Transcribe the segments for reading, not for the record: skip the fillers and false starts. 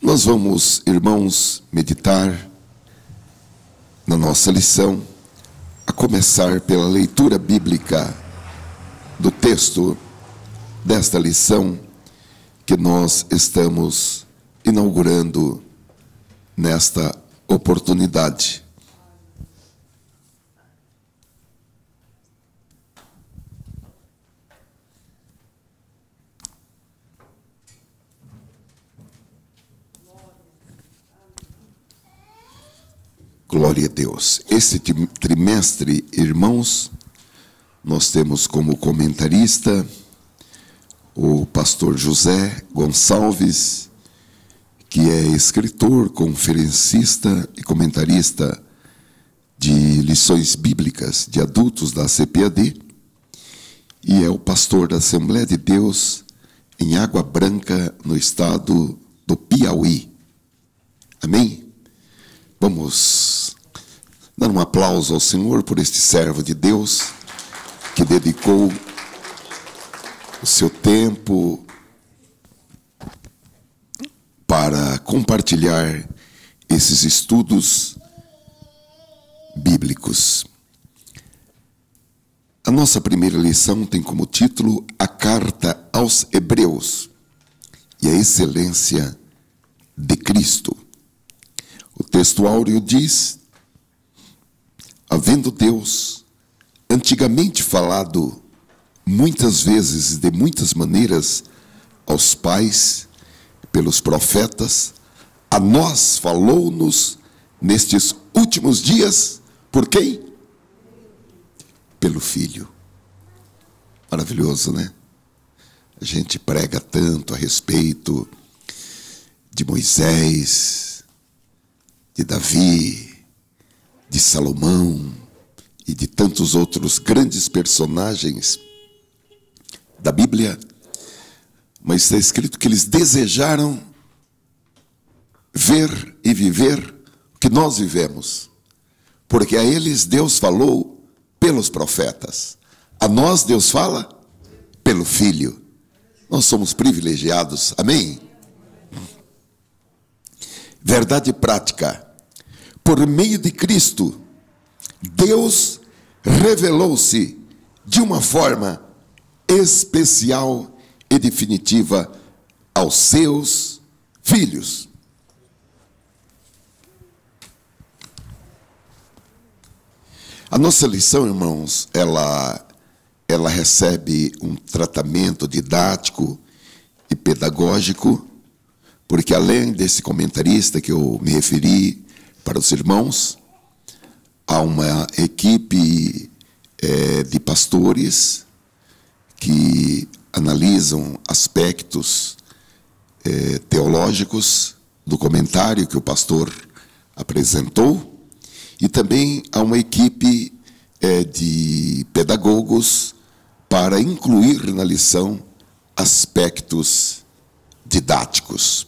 Nós vamos, irmãos, meditar na nossa lição, a começar pela leitura bíblica do texto desta lição que nós estamos inaugurando nesta oportunidade. Glória a Deus. Esse trimestre, irmãos, nós temos como comentarista o pastor José Gonçalves, que é escritor, conferencista e comentarista de lições bíblicas de adultos da CPAD, e é o pastor da Assembleia de Deus em Água Branca, no estado do Piauí. Amém? Vamos dar um aplauso ao Senhor por este servo de Deus que dedicou o seu tempo para compartilhar esses estudos bíblicos. A nossa primeira lição tem como título A Carta aos Hebreus e a Excelência de Cristo. O texto áureo diz: havendo Deus antigamente falado muitas vezes e de muitas maneiras aos pais pelos profetas, a nós falou-nos nestes últimos dias, por quem? Pelo Filho. Maravilhoso, né? A gente prega tanto a respeito de Moisés, de Davi, de Salomão e de tantos outros grandes personagens da Bíblia, mas está escrito que eles desejaram ver e viver o que nós vivemos, porque a eles Deus falou pelos profetas, a nós Deus fala pelo Filho. Nós somos privilegiados, amém? Verdade prática: por meio de Cristo, Deus revelou-se de uma forma especial e definitiva aos seus filhos. A nossa lição, irmãos, ela recebe um tratamento didático e pedagógico, porque além desse comentarista que eu me referi para os irmãos, há uma equipe de pastores que analisam aspectos teológicos do comentário que o pastor apresentou, e também há uma equipe de pedagogos para incluir na lição aspectos didáticos.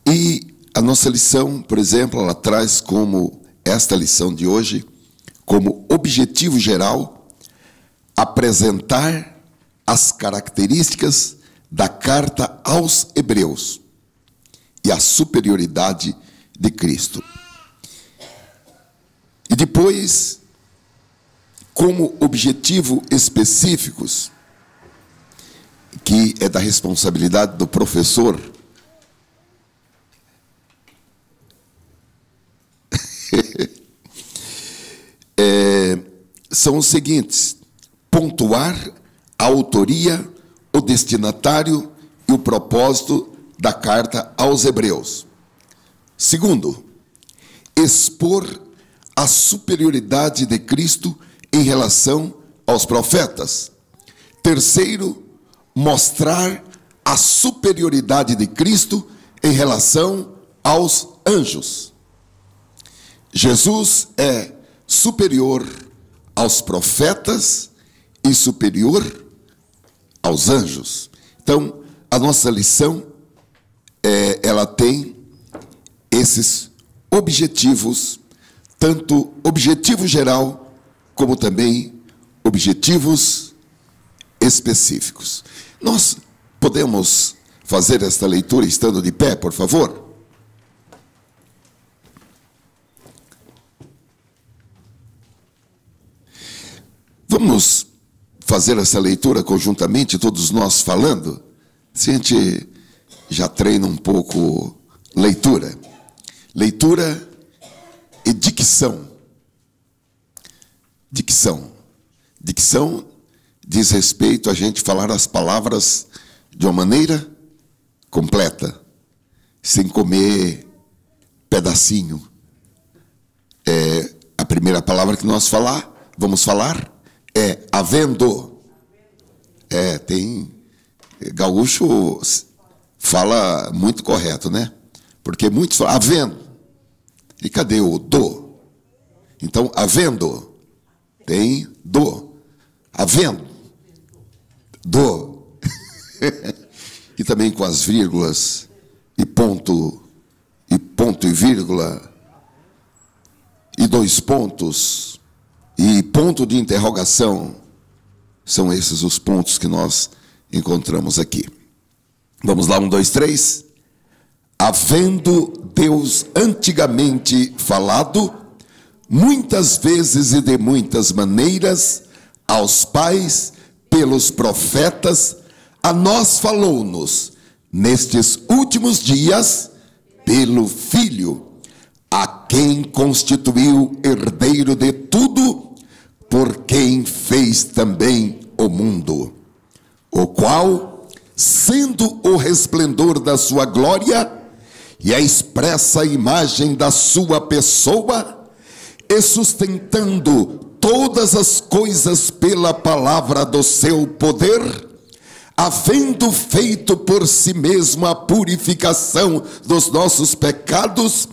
E a nossa lição, por exemplo, ela traz como esta lição de hoje, como objetivo geral, apresentar as características da carta aos Hebreus e a superioridade de Cristo. E depois, como objetivo específicos, que é da responsabilidade do professor, são os seguintes: pontuar a autoria, o destinatário e o propósito da carta aos Hebreus. Segundo, expor a superioridade de Cristo em relação aos profetas. Terceiro, mostrar a superioridade de Cristo em relação aos anjos. Jesus é superior aos profetas e superior aos anjos. Então, a nossa lição, ela tem esses objetivos, tanto objetivo geral, como também objetivos específicos. Nós podemos fazer esta leitura estando de pé, por favor? Vamos fazer essa leitura conjuntamente, todos nós falando? Se a gente já treina um pouco leitura. Leitura e dicção. Dicção diz respeito a gente falar as palavras de uma maneira completa, sem comer pedacinho. A primeira palavra que nós vamos falar é havendo. Tem gaúcho fala muito correto, né? Porque muitos falam havendo. E cadê o do? Então, havendo, tem do. Havendo, do. E também com as vírgulas, e ponto e vírgula, e dois pontos, e ponto de interrogação. São esses os pontos que nós encontramos aqui. Vamos lá, 1, 2, 3. Havendo Deus antigamente falado, muitas vezes e de muitas maneiras, aos pais, pelos profetas, a nós falou-nos, nestes últimos dias, pelo Filho, a quem constituiu herdeiro de tudo, por quem fez também o mundo, o qual, sendo o resplendor da sua glória e a expressa imagem da sua pessoa, e sustentando todas as coisas pela palavra do seu poder, havendo feito por si mesmo a purificação dos nossos pecados,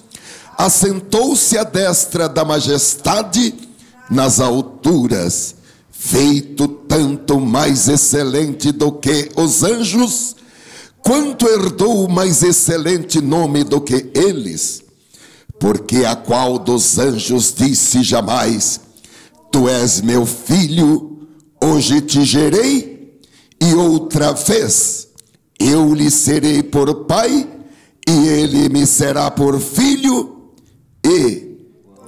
assentou-se à destra da majestade nas alturas, feito tanto mais excelente do que os anjos, quanto herdou o mais excelente nome do que eles, porque a qual dos anjos disse jamais: Tu és meu filho, hoje te gerei, e outra vez eu lhe serei por pai, e ele me será por filho, e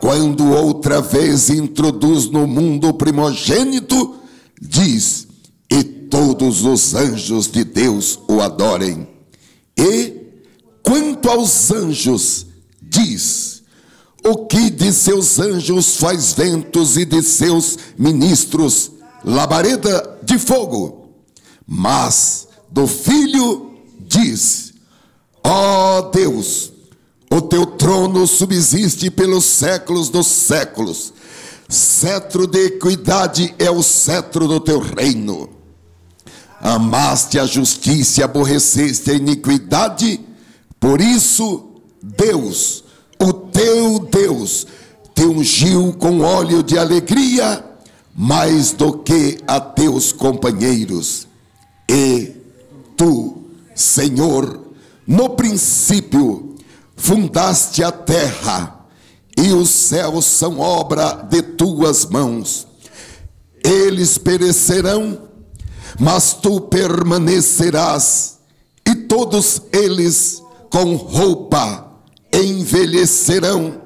quando outra vez introduz no mundo o primogênito, diz: e todos os anjos de Deus o adorem. E quanto aos anjos, diz: o que de seus anjos faz ventos e de seus ministros labareda de fogo. Mas do Filho diz: ó Deus, o teu trono subsiste pelos séculos dos séculos. Cetro de equidade é o cetro do teu reino. Amaste a justiça e aborreceste a iniquidade. Por isso, Deus, o teu Deus, te ungiu com óleo de alegria, mais do que a teus companheiros. E tu, Senhor, no princípio, fundaste a terra, e os céus são obra de tuas mãos. Eles perecerão, mas tu permanecerás, e todos eles com roupa envelhecerão,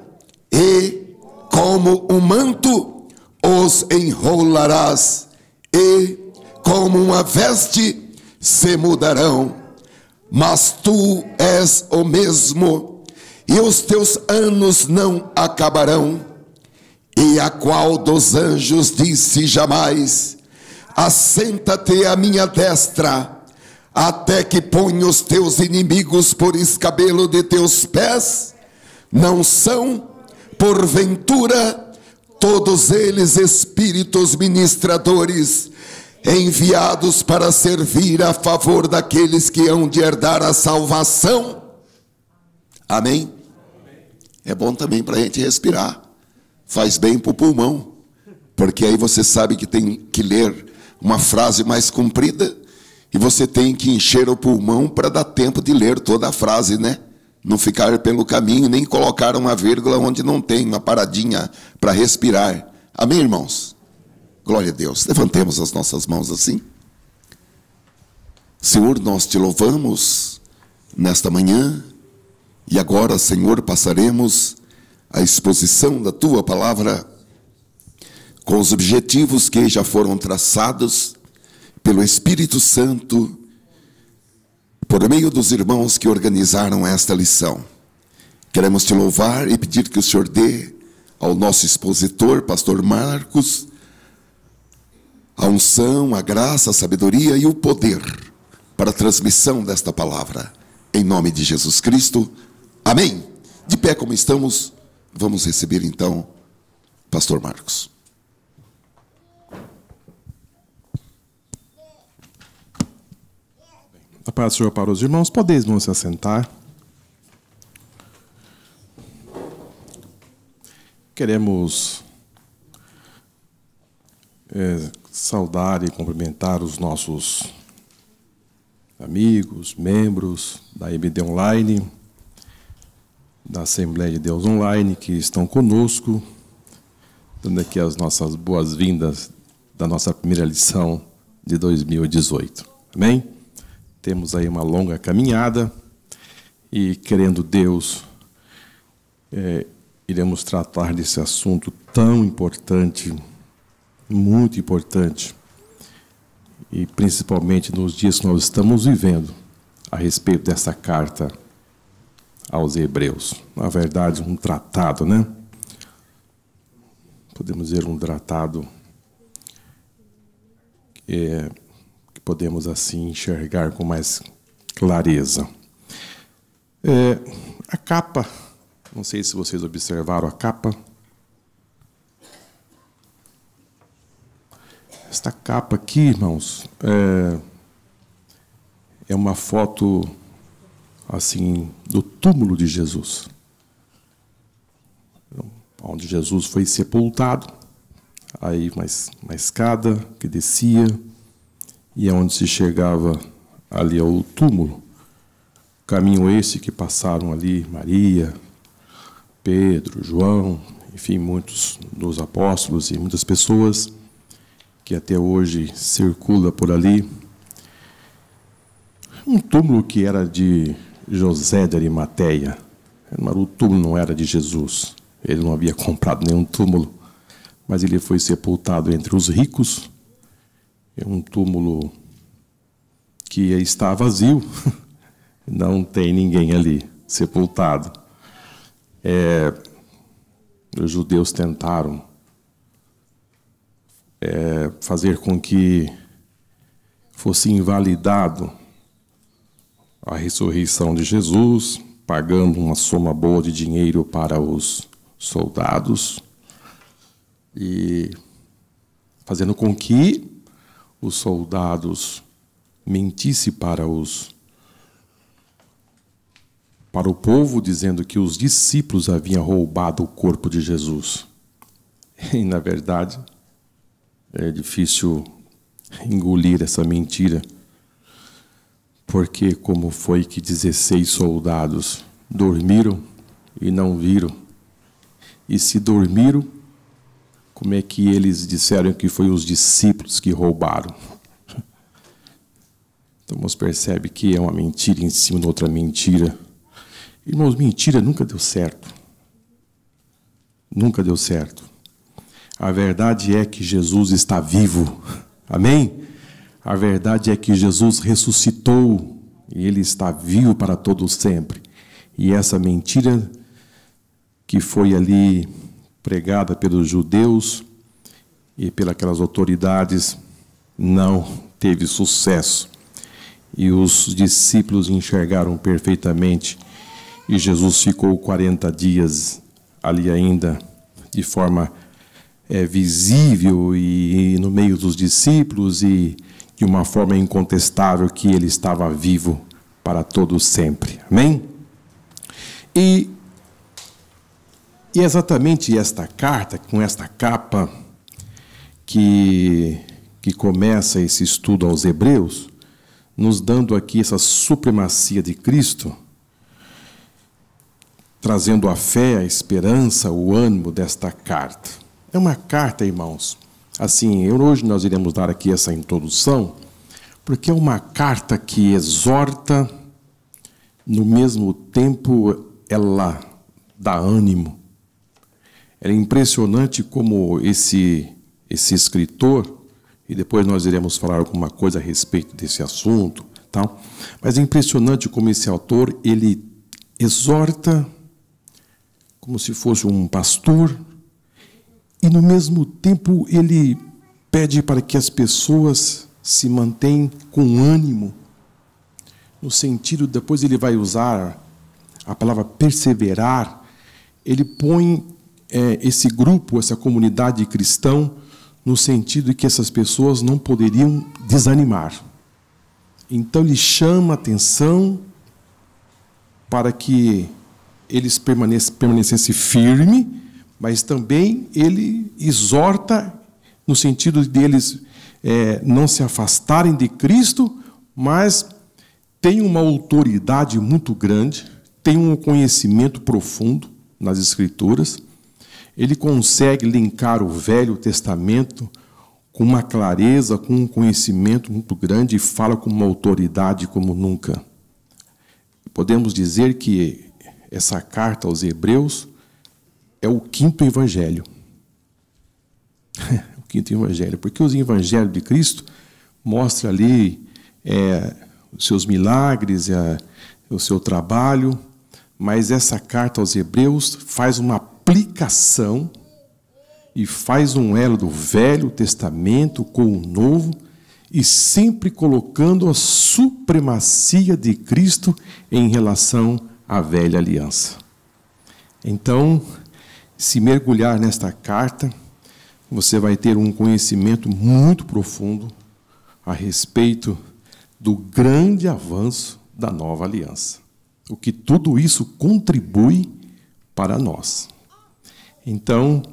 e como um manto os enrolarás, e como uma veste se mudarão. Mas tu és o mesmo, e os teus anos não acabarão. E a qual dos anjos disse jamais: assenta-te à minha destra, até que ponha os teus inimigos por escabelo de teus pés? Não são, porventura, todos eles espíritos ministradores, enviados para servir a favor daqueles que hão de herdar a salvação? Amém? É bom também para a gente respirar. Faz bem para o pulmão. Porque aí você sabe que tem que ler uma frase mais comprida, e você tem que encher o pulmão para dar tempo de ler toda a frase, né? Não ficar pelo caminho, nem colocar uma vírgula onde não tem, uma paradinha para respirar. Amém, irmãos? Glória a Deus. Levantemos as nossas mãos assim. Senhor, nós te louvamos nesta manhã e agora, Senhor, passaremos a exposição da tua palavra com os objetivos que já foram traçados pelo Espírito Santo por meio dos irmãos que organizaram esta lição. Queremos te louvar e pedir que o Senhor dê ao nosso expositor, pastor Marcos, a unção, a graça, a sabedoria e o poder para a transmissão desta palavra. Em nome de Jesus Cristo. Amém. De pé como estamos, vamos receber então pastor Marcos. A paz do Senhor para os irmãos, podeis não se assentar. Queremos saudar e cumprimentar os nossos amigos, membros da IBD Online, da Assembleia de Deus Online, que estão conosco, dando aqui as nossas boas-vindas da nossa primeira lição de 2018. Amém? Temos aí uma longa caminhada e, querendo Deus, iremos tratar desse assunto tão importante, muito importante, e principalmente nos dias que nós estamos vivendo, a respeito dessa carta aos Hebreus. Na verdade, um tratado, né? Podemos dizer um tratado que podemos assim enxergar com mais clareza. A capa, não sei se vocês observaram a capa. Esta capa aqui, irmãos, é uma foto assim do túmulo de Jesus, onde Jesus foi sepultado. Aí uma escada que descia e aonde se chegava ali ao túmulo. Caminho esse que passaram ali Maria, Pedro, João, enfim, muitos dos apóstolos e muitas pessoas que até hoje circula por ali. Um túmulo que era de José de Arimateia. O túmulo não era de Jesus. Ele não havia comprado nenhum túmulo, mas ele foi sepultado entre os ricos. É um túmulo que está vazio, não tem ninguém ali sepultado. Os judeus tentaram fazer com que fosse invalidado a ressurreição de Jesus, pagando uma soma boa de dinheiro para os soldados e fazendo com que os soldados mentissem para o povo, dizendo que os discípulos haviam roubado o corpo de Jesus. E, na verdade, é difícil engolir essa mentira, porque como foi que 16 soldados dormiram e não viram? E se dormiram, como é que eles disseram que foi os discípulos que roubaram? Então, você percebe que é uma mentira em cima de outra mentira. Irmãos, mentira nunca deu certo. Nunca deu certo. A verdade é que Jesus está vivo. Amém? A verdade é que Jesus ressuscitou e Ele está vivo para todo sempre. E essa mentira que foi ali pregada pelos judeus e pelas autoridades não teve sucesso. E os discípulos enxergaram perfeitamente. E Jesus ficou 40 dias ali ainda, de forma visível e no meio dos discípulos, e de uma forma incontestável que ele estava vivo para todo sempre. Amém? E exatamente esta carta, com esta capa que começa esse estudo aos Hebreus, nos dando aqui essa supremacia de Cristo, trazendo a fé, a esperança, o ânimo desta carta. É uma carta, irmãos, assim, hoje nós iremos dar aqui essa introdução, porque é uma carta que exorta, no mesmo tempo ela dá ânimo. É impressionante como esse escritor, e depois nós iremos falar alguma coisa a respeito desse assunto, tal, mas é impressionante como esse autor, ele exorta como se fosse um pastor, e no mesmo tempo ele pede para que as pessoas se mantenham com ânimo, no sentido, depois ele vai usar a palavra perseverar, ele põe esse grupo, essa comunidade cristã, no sentido de que essas pessoas não poderiam desanimar. Então ele chama a atenção para que eles permanecessem firmes, mas também ele exorta no sentido de eles não se afastarem de Cristo, mas tem uma autoridade muito grande, tem um conhecimento profundo nas Escrituras. Ele consegue linkar o Velho Testamento com uma clareza, com um conhecimento muito grande e fala com uma autoridade como nunca. Podemos dizer que essa carta aos Hebreus é o quinto evangelho. O quinto evangelho, porque os evangelhos de Cristo mostram ali os seus milagres, o seu trabalho, mas essa carta aos Hebreus faz uma aplicação e faz um elo do Velho Testamento com o Novo, e sempre colocando a supremacia de Cristo em relação à velha aliança. Então, se mergulhar nesta carta, você vai ter um conhecimento muito profundo a respeito do grande avanço da nova aliança. O que tudo isso contribui para nós. Então,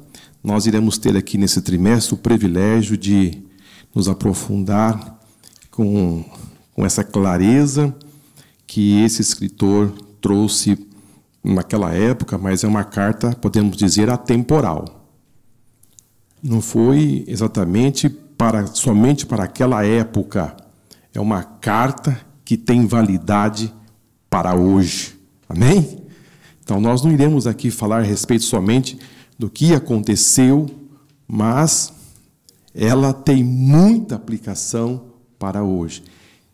nós iremos ter aqui nesse trimestre o privilégio de nos aprofundar com essa clareza que esse escritor trouxe naquela época, mas é uma carta, podemos dizer, atemporal. Não foi exatamente somente para aquela época. É uma carta que tem validade para hoje. Amém? Então, nós não iremos aqui falar a respeito somente do que aconteceu, mas ela tem muita aplicação para hoje,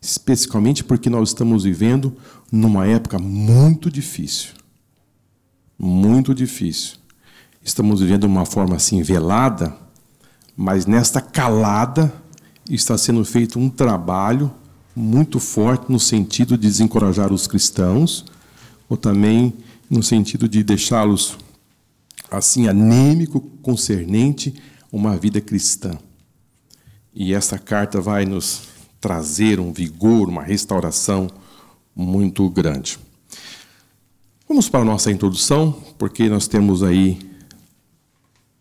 especificamente porque nós estamos vivendo numa época muito difícil. Muito difícil. Estamos vivendo de uma forma assim velada, mas nesta calada está sendo feito um trabalho muito forte no sentido de desencorajar os cristãos, ou também no sentido de deixá-los assim anêmico concernente uma vida cristã. E essa carta vai nos trazer um vigor, uma restauração muito grande. Vamos para a nossa introdução, porque nós temos aí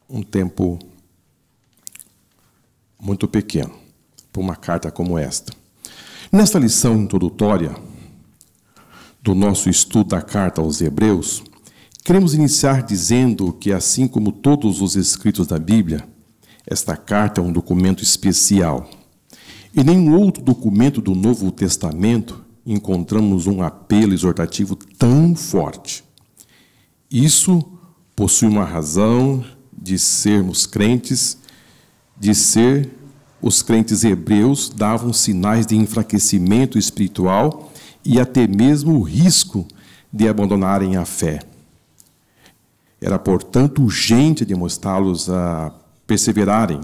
um tempo muito pequeno para uma carta como esta. Nesta lição introdutória do nosso estudo da carta aos Hebreus, queremos iniciar dizendo que, assim como todos os escritos da Bíblia, esta carta é um documento especial. Em nenhum outro documento do Novo Testamento encontramos um apelo exortativo tão forte. Isso possui uma razão de sermos crentes, os crentes hebreus davam sinais de enfraquecimento espiritual e até mesmo o risco de abandonarem a fé. Era, portanto, urgente demonstrá-los a perseverarem.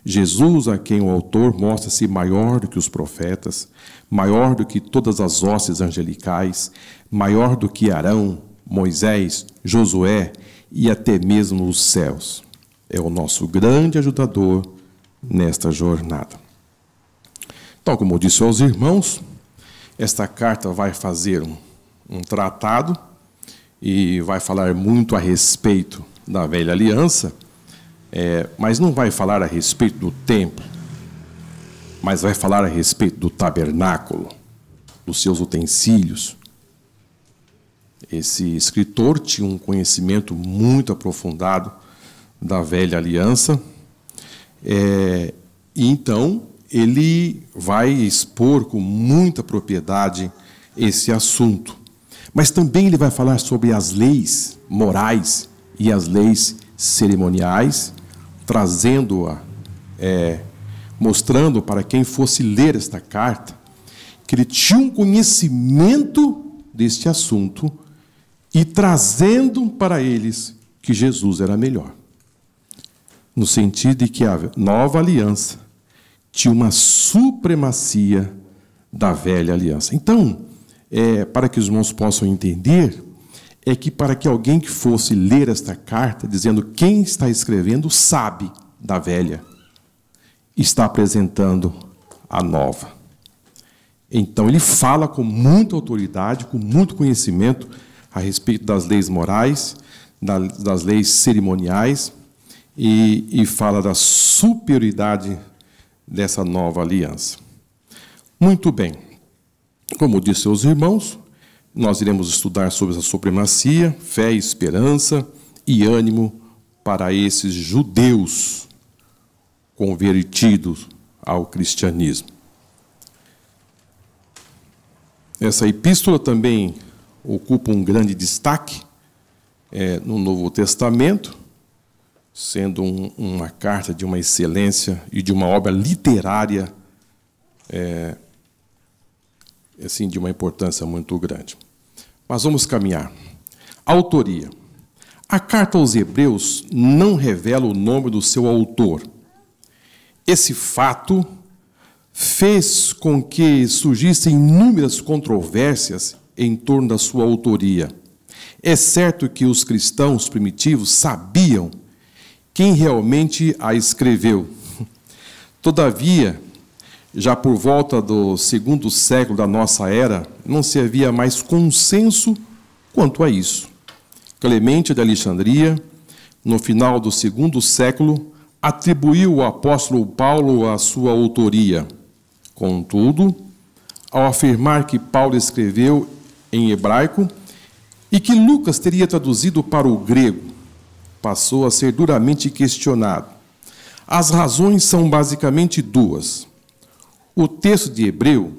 Jesus, a quem o autor mostra-se maior do que os profetas, maior do que todas as hostes angelicais, maior do que Arão, Moisés, Josué e até mesmo os céus. É o nosso grande ajudador nesta jornada. Então, como eu disse aos irmãos, esta carta vai fazer um tratado e vai falar muito a respeito da velha aliança, mas não vai falar a respeito do templo, mas vai falar a respeito do tabernáculo, dos seus utensílios. Esse escritor tinha um conhecimento muito aprofundado da velha aliança, e então ele vai expor com muita propriedade esse assunto. Mas também ele vai falar sobre as leis morais e as leis cerimoniais, trazendo-a, mostrando para quem fosse ler esta carta que ele tinha um conhecimento deste assunto e trazendo para eles que Jesus era melhor. No sentido de que a nova aliança tinha uma supremacia da velha aliança. Então, para que os irmãos possam entender, é que para que alguém que fosse ler esta carta, dizendo quem está escrevendo sabe da velha, está apresentando a nova. Então, ele fala com muita autoridade, com muito conhecimento a respeito das leis morais, das leis cerimoniais, e fala da superioridade dessa nova aliança. Muito bem. Como disse aos irmãos, nós iremos estudar sobre a supremacia, fé, esperança e ânimo para esses judeus convertidos ao cristianismo. Essa epístola também ocupa um grande destaque no Novo Testamento, sendo uma carta de uma excelência e de uma obra literária assim, de uma importância muito grande. Mas vamos caminhar. Autoria. A carta aos Hebreus não revela o nome do seu autor. Esse fato fez com que surgissem inúmeras controvérsias em torno da sua autoria. É certo que os cristãos primitivos sabiam quem realmente a escreveu. Todavia, já por volta do 2º século da nossa era, não se havia mais consenso quanto a isso. Clemente de Alexandria, no final do 2º século, atribuiu ao apóstolo Paulo a sua autoria. Contudo, ao afirmar que Paulo escreveu em hebraico e que Lucas teria traduzido para o grego, passou a ser duramente questionado. As razões são basicamente duas. O texto de Hebreu,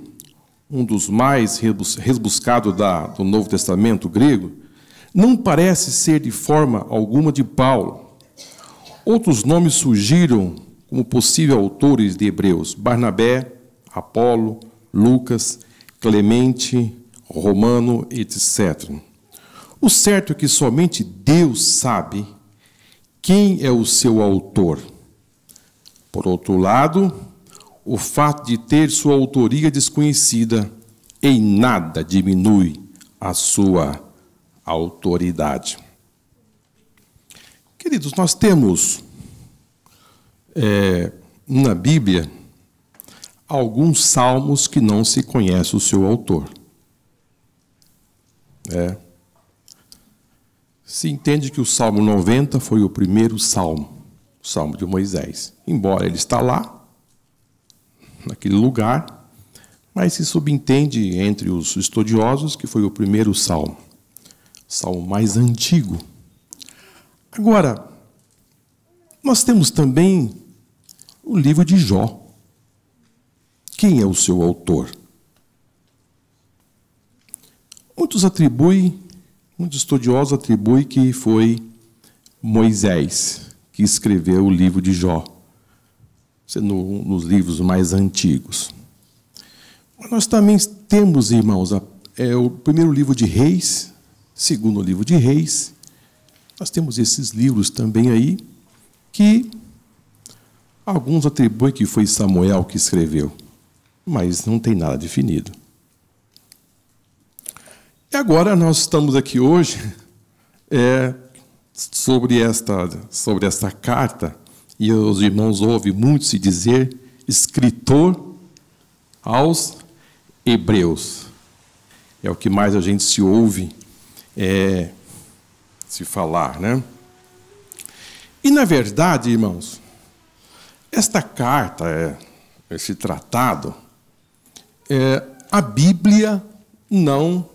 um dos mais rebuscados do Novo Testamento grego, não parece ser de forma alguma de Paulo. Outros nomes surgiram como possíveis autores de Hebreus: Barnabé, Apolo, Lucas, Clemente, Romano, etc. O certo é que somente Deus sabe quem é o seu autor. Por outro lado, o fato de ter sua autoria desconhecida em nada diminui a sua autoridade. Queridos, nós temos na Bíblia alguns salmos que não se conhece o seu autor. Se entende que o Salmo 90 foi o primeiro salmo, o Salmo de Moisés. Embora ele está lá, naquele lugar, mas se subentende entre os estudiosos que foi o primeiro salmo, o salmo mais antigo. Agora, nós temos também o livro de Jó. Quem é o seu autor? Muitos estudiosos atribuem que foi Moisés que escreveu o livro de Jó, sendo um dos livros mais antigos. Mas nós também temos, irmãos, o primeiro livro de Reis, segundo livro de Reis. Nós temos esses livros também aí, que alguns atribuem que foi Samuel que escreveu, mas não tem nada definido. E agora nós estamos aqui hoje sobre esta carta, e os irmãos ouvem muito se dizer escritor aos Hebreus. É o que mais a gente se ouve se falar, né? E, na verdade, irmãos, esta carta, esse tratado, a Bíblia não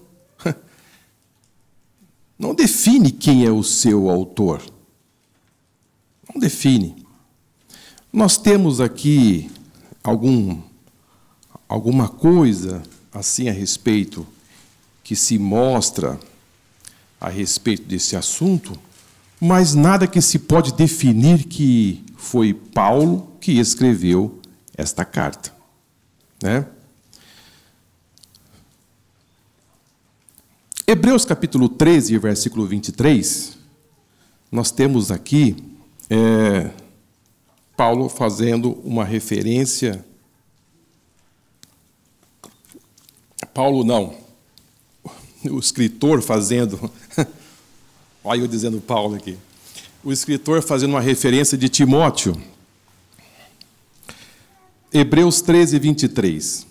define quem é o seu autor. Não define. Nós temos aqui alguma coisa assim a respeito que se mostra a respeito desse assunto, mas nada que se pode definir que foi Paulo que escreveu esta carta, né? Hebreus capítulo 13, versículo 23, nós temos aqui Paulo fazendo uma referência. Paulo não, o escritor fazendo, olha eu dizendo Paulo aqui, o escritor fazendo uma referência de Timóteo. Hebreus 13, 23.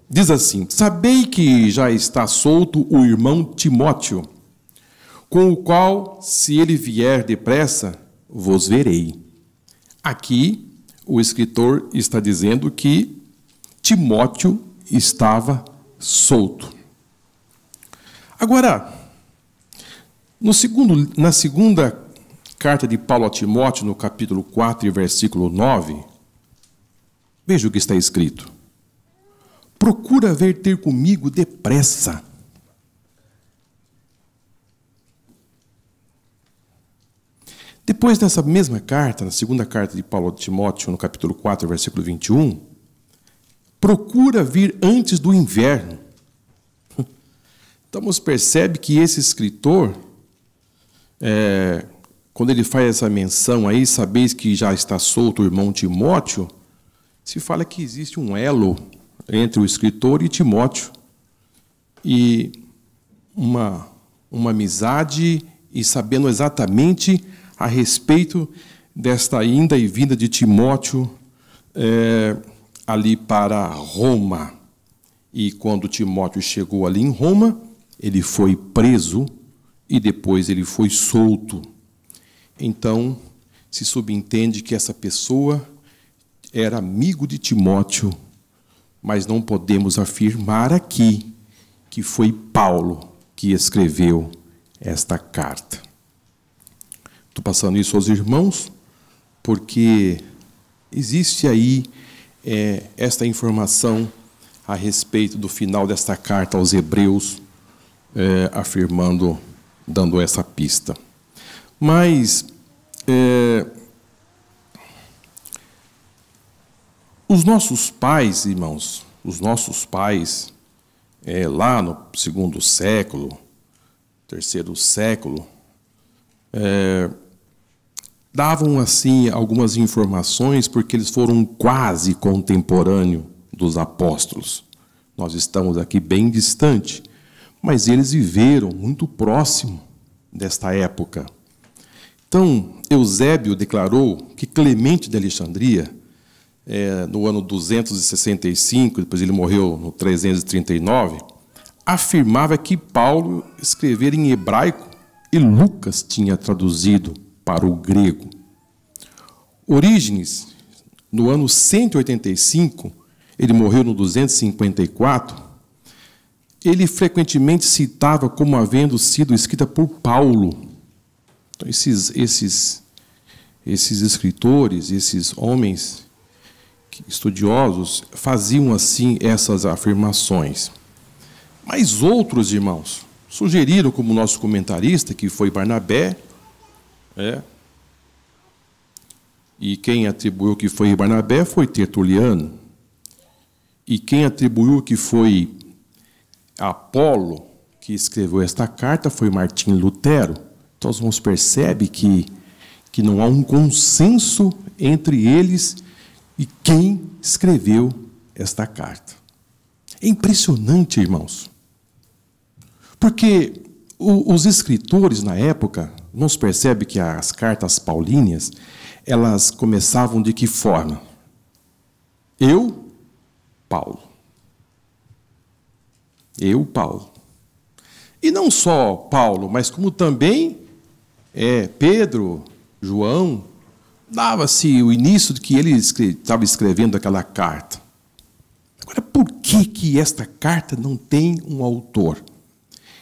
Diz assim: sabei que já está solto o irmão Timóteo, com o qual, se ele vier depressa, vos verei. Aqui, o escritor está dizendo que Timóteo estava solto. Agora, na segunda carta de Paulo a Timóteo, no capítulo 4, versículo 9, veja o que está escrito: procura vir ter comigo depressa. Depois dessa mesma carta, na segunda carta de Paulo a Timóteo, no capítulo 4, versículo 21, procura vir antes do inverno. Então, você percebe que esse escritor, quando ele faz essa menção aí, sabeis que já está solto o irmão Timóteo, se fala que existe um elo entre o escritor e Timóteo, e uma amizade, e sabendo exatamente a respeito desta ida e vinda de Timóteo ali para Roma. E quando Timóteo chegou ali em Roma, ele foi preso e depois ele foi solto. Então, se subentende que essa pessoa era amigo de Timóteo, mas não podemos afirmar aqui que foi Paulo que escreveu esta carta. Estou passando isso aos irmãos, porque existe aí esta informação a respeito do final desta carta aos Hebreus, afirmando, dando essa pista. Mas os nossos pais, irmãos, lá no segundo século, terceiro século, davam assim algumas informações, porque eles foram quase contemporâneos dos apóstolos. Nós estamos aqui bem distante, mas eles viveram muito próximo desta época. Então, Eusébio declarou que Clemente de Alexandria, no ano 265, depois ele morreu no 339, afirmava que Paulo escrevera em hebraico e Lucas tinha traduzido para o grego. Orígenes, no ano 185, ele morreu no 254, ele frequentemente citava como havendo sido escrita por Paulo. Então, esses escritores, esses homens estudiosos, faziam assim essas afirmações. Mas outros irmãos sugeriram, como nosso comentarista, que foi Barnabé, e quem atribuiu que foi Barnabé foi Tertuliano, e quem atribuiu que foi Apolo que escreveu esta carta foi Martim Lutero. Então, os irmãos percebem que não há um consenso entre eles e quem escreveu esta carta. É impressionante, irmãos, porque os escritores na época, não se percebe que as cartas paulíneas, elas começavam de que forma? Eu, Paulo. Eu, Paulo. E não só Paulo, mas como também Pedro, João, dava-se o início de que ele estava escrevendo aquela carta. Agora, por que esta carta não tem um autor?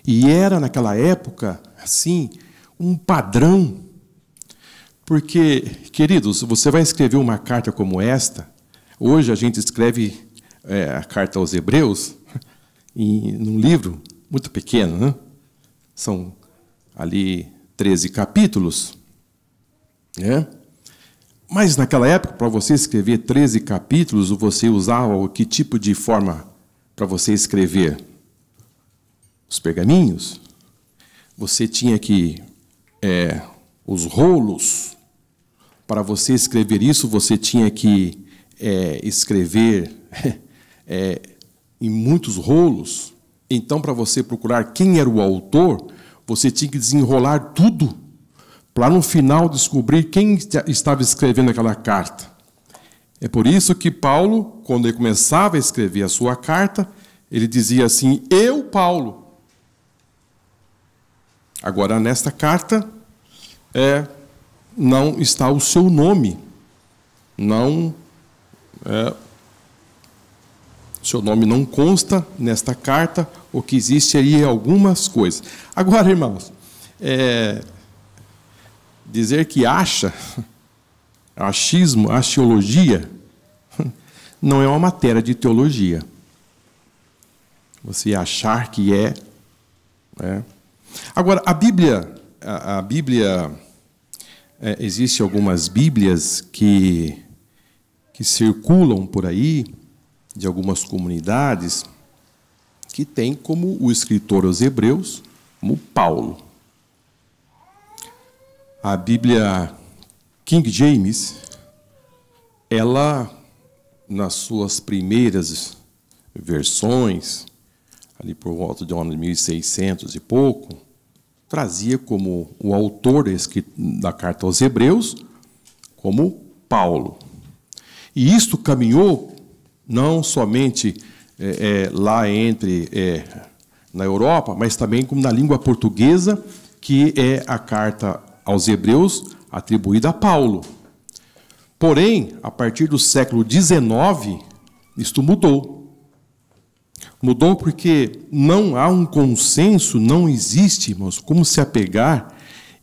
E era, naquela época, assim, um padrão. Porque, queridos, você vai escrever uma carta como esta. Hoje a gente escreve a carta aos Hebreus num livro muito pequeno, né? São ali 13 capítulos, né? Mas naquela época, para você escrever 13 capítulos, você usava que tipo de forma para você escrever? Os pergaminhos. Você tinha que os rolos. Para você escrever isso, você tinha que escrever em muitos rolos. Então, para você procurar quem era o autor, você tinha que desenrolar tudo para, no final, descobrir quem estava escrevendo aquela carta. É por isso que Paulo, quando ele começava a escrever a sua carta, ele dizia assim: eu, Paulo. Agora, nesta carta, não está o seu nome. Não, seu nome não consta nesta carta. O que existe aí é algumas coisas. Agora, irmãos, dizer que achismo, axiologia, não é uma matéria de teologia. Você achar que é. Agora, a Bíblia, existe algumas Bíblias que circulam por aí, de algumas comunidades, que tem como o escritor aos Hebreus, como Paulo. A Bíblia King James, ela, nas suas primeiras versões, ali por volta de 1600 e pouco, trazia como o autor da carta aos Hebreus como Paulo. E isto caminhou não somente lá na Europa, mas também como na língua portuguesa, que é a carta aos Hebreus atribuída a Paulo. Porém, a partir do século XIX, isto mudou. Mudou porque não há um consenso, não existe, irmãos, como se apegar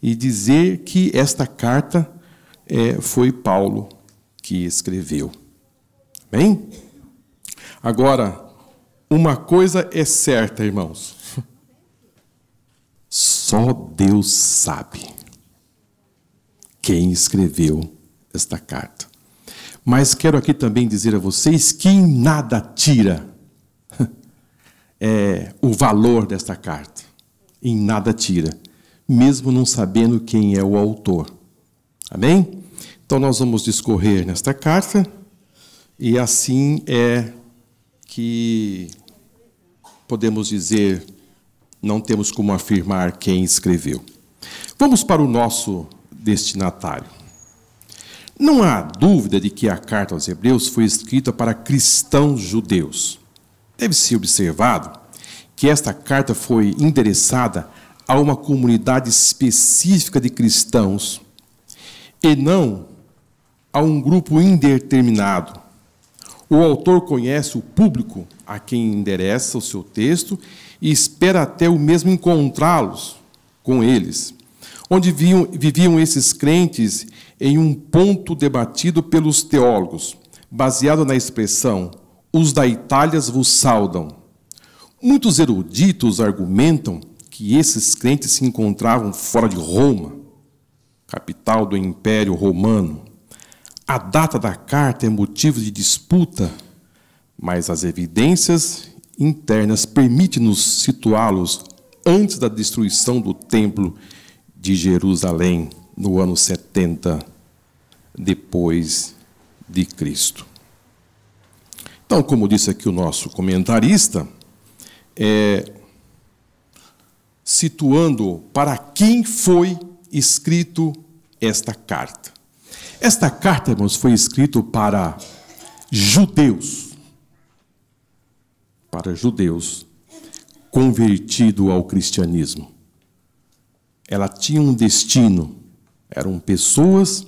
e dizer que esta carta foi Paulo que escreveu. Bem? Agora, uma coisa é certa, irmãos. Só Deus sabe quem escreveu esta carta. Mas quero aqui também dizer a vocês que em nada tira o valor desta carta. Em nada tira, mesmo não sabendo quem é o autor. Amém? Então nós vamos discorrer nesta carta, e assim é que podemos dizer, não temos como afirmar quem escreveu. Vamos para o nosso destinatário. Não há dúvida de que a carta aos Hebreus foi escrita para cristãos judeus. Deve-se observado que esta carta foi endereçada a uma comunidade específica de cristãos e não a um grupo indeterminado. O autor conhece o público a quem endereça o seu texto e espera até o mesmo encontrá-los com eles. Onde viviam esses crentes em um ponto debatido pelos teólogos, baseado na expressão "os da Itália vos saudam". Muitos eruditos argumentam que esses crentes se encontravam fora de Roma, capital do Império Romano. A data da carta é motivo de disputa, mas as evidências internas permitem-nos situá-los antes da destruição do Templo de Jerusalém, no ano 70 depois de Cristo. Então, como disse aqui o nosso comentarista, situando para quem foi escrito esta carta. Esta carta, irmãos, foi escrita para judeus convertidos ao cristianismo. Ela tinha um destino, eram pessoas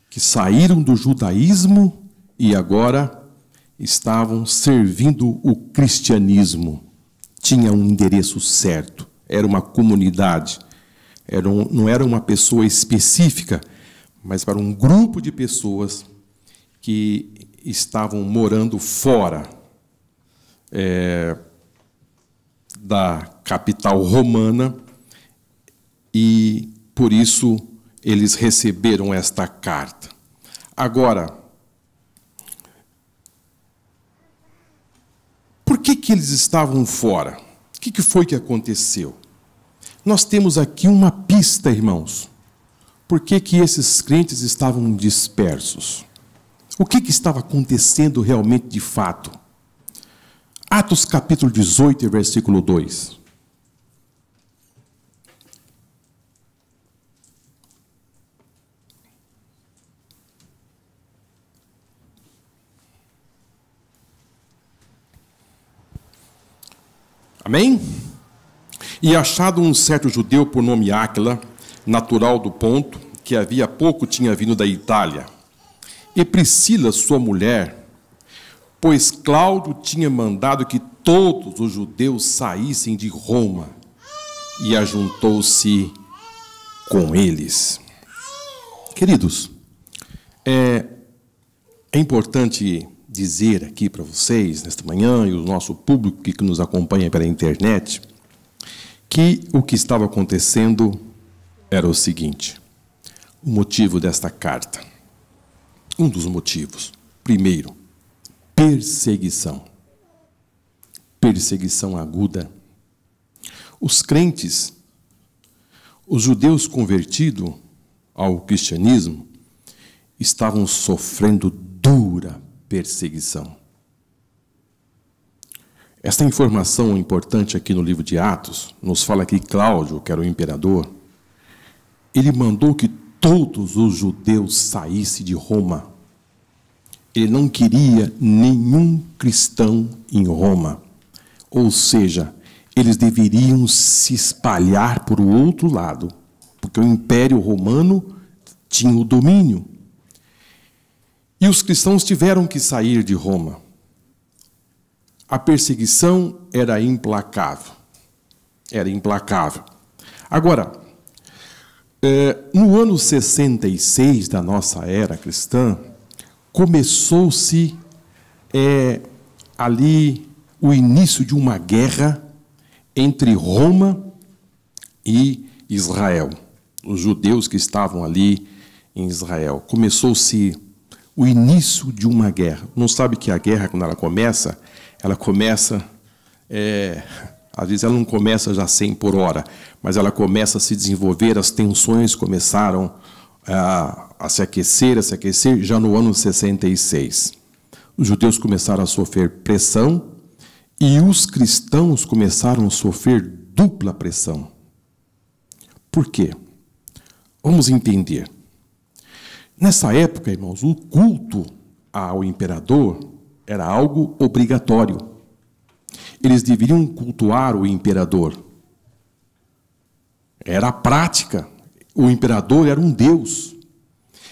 que saíram do judaísmo e agora estavam servindo o cristianismo. Tinha um endereço certo, era uma comunidade, não era uma pessoa específica, mas para um grupo de pessoas que estavam morando fora da capital romana, e por isso eles receberam esta carta. Agora, por que eles estavam fora? O que foi que aconteceu? Nós temos aqui uma pista, irmãos. Por que esses crentes estavam dispersos? O que estava acontecendo realmente de fato? Atos capítulo 18, versículo 2. Amém? E achado um certo judeu por nome Áquila, natural do Ponto, que havia pouco tinha vindo da Itália, e Priscila, sua mulher, pois Cláudio tinha mandado que todos os judeus saíssem de Roma, e ajuntou-se com eles. Queridos, é importante dizer aqui para vocês, nesta manhã, e o nosso público que nos acompanha pela internet, que o que estava acontecendo era o seguinte: o motivo desta carta. Um dos motivos. Primeiro, perseguição. Perseguição aguda. Os crentes, os judeus convertidos ao cristianismo, estavam sofrendo dura perseguição. Esta informação importante aqui no livro de Atos nos fala que Cláudio, que era o imperador, ele mandou que todos os judeus saíssem de Roma. Ele não queria nenhum cristão em Roma. Ou seja, eles deveriam se espalhar por o outro lado, porque o Império Romano tinha o domínio. E os cristãos tiveram que sair de Roma. A perseguição era implacável. Era implacável. Agora, no ano 66 da nossa era cristã, começou-se ali o início de uma guerra entre Roma e Israel. Os judeus que estavam ali em Israel. Começou-se o início de uma guerra. Não sabe que a guerra, quando ela começa, às vezes ela não começa já 100 por hora, mas ela começa a se desenvolver, as tensões começaram a se aquecer já no ano 66. Os judeus começaram a sofrer pressão e os cristãos começaram a sofrer dupla pressão. Por quê? Vamos entender. Nessa época, irmãos, o culto ao imperador era algo obrigatório. Eles deveriam cultuar o imperador. Era a prática. O imperador era um deus.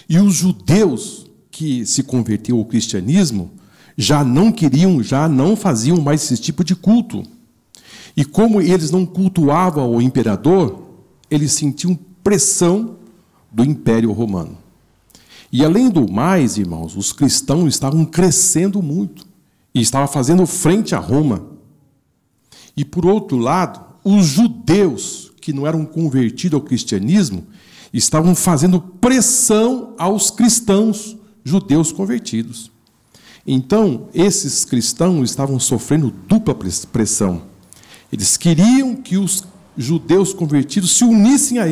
E os judeus que se converteram ao cristianismo já não faziam mais esse tipo de culto. E como eles não cultuavam o imperador, eles sentiam pressão do Império Romano. E além do mais, irmãos, os cristãos estavam crescendo muito e estavam fazendo frente a Roma. E por outro lado, os judeus que não eram convertidos ao cristianismo estavam fazendo pressão aos cristãos judeus convertidos. Então, esses cristãos estavam sofrendo dupla pressão. Eles queriam que os judeus convertidos se unissem a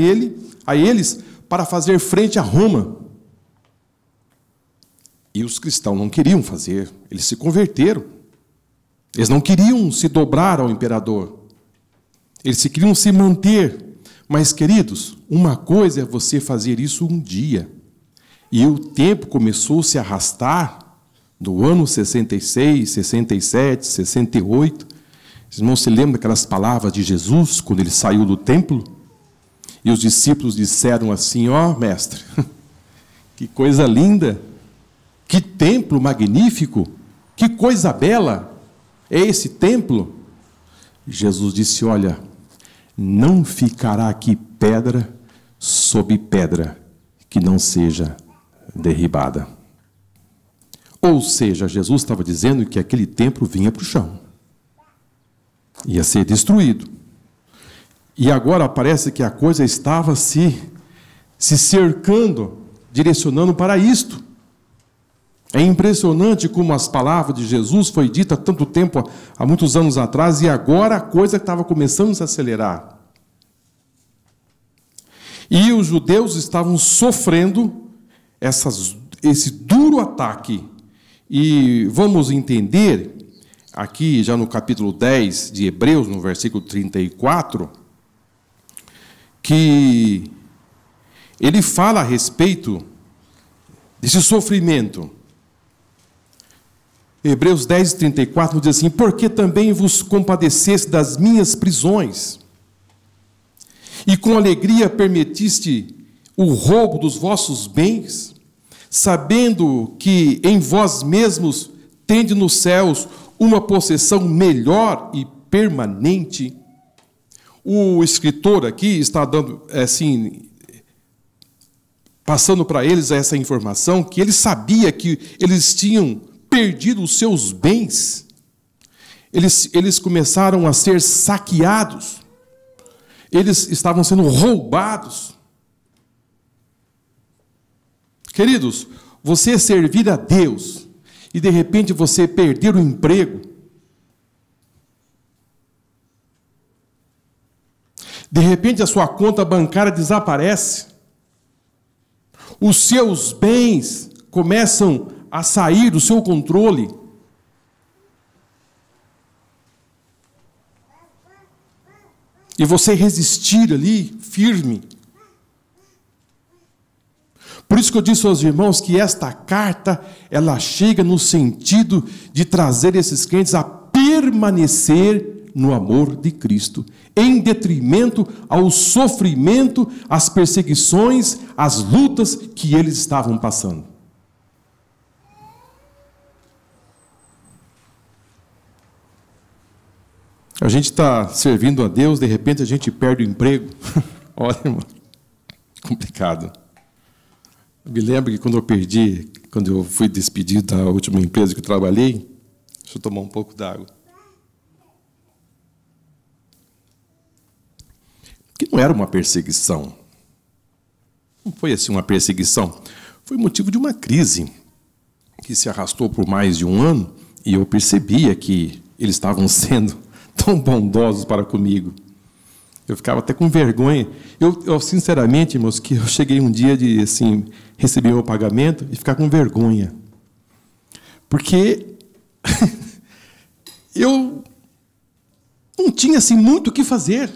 eles para fazer frente a Roma. E os cristãos não queriam fazer, eles se converteram. Eles não queriam se dobrar ao imperador. Eles queriam se manter. Mas, queridos, uma coisa é você fazer isso um dia. E o tempo começou a se arrastar do ano 66, 67, 68. Os irmãos se lembram daquelas palavras de Jesus, quando ele saiu do templo? E os discípulos disseram assim: ó, mestre, que coisa linda, que templo magnífico, que coisa bela é esse templo. Jesus disse: olha, não ficará aqui pedra sobre pedra que não seja derribada. Ou seja, Jesus estava dizendo que aquele templo vinha para o chão. Ia ser destruído. E agora parece que a coisa estava se cercando, direcionando para isto. É impressionante como as palavras de Jesus foi dita há tanto tempo, há muitos anos atrás, e agora a coisa estava começando a se acelerar. E os judeus estavam sofrendo esse duro ataque. E vamos entender, aqui já no capítulo 10 de Hebreus, no versículo 34, que ele fala a respeito desse sofrimento. Hebreus 10, 34 diz assim: porque também vos compadeceste das minhas prisões, e com alegria permitiste o roubo dos vossos bens, sabendo que em vós mesmos tende nos céus uma possessão melhor e permanente. O escritor aqui está dando, assim, passando para eles essa informação, que ele sabia que eles tinham perdido os seus bens. Eles começaram a ser saqueados. Eles estavam sendo roubados. Queridos, você servir a Deus e de repente você perder o emprego, de repente a sua conta bancária desaparece, os seus bens começam a sair do seu controle, e você resistir ali, firme. Por isso que eu disse aos irmãos que esta carta, ela chega no sentido de trazer esses crentes a permanecer no amor de Cristo, em detrimento ao sofrimento, às perseguições, às lutas que eles estavam passando. A gente está servindo a Deus, de repente a gente perde o emprego. Olha, irmão, complicado. Eu me lembro que quando eu fui despedido da última empresa que eu trabalhei, deixa eu tomar um pouco d'água. Que não era uma perseguição. Não foi assim uma perseguição. Foi motivo de uma crise que se arrastou por mais de um ano, e eu percebia que eles estavam sendo tão bondosos para comigo. Eu ficava até com vergonha. Eu sinceramente, irmãos, que eu cheguei um dia de assim, receber meu pagamento e ficar com vergonha. Porque eu não tinha assim muito o que fazer.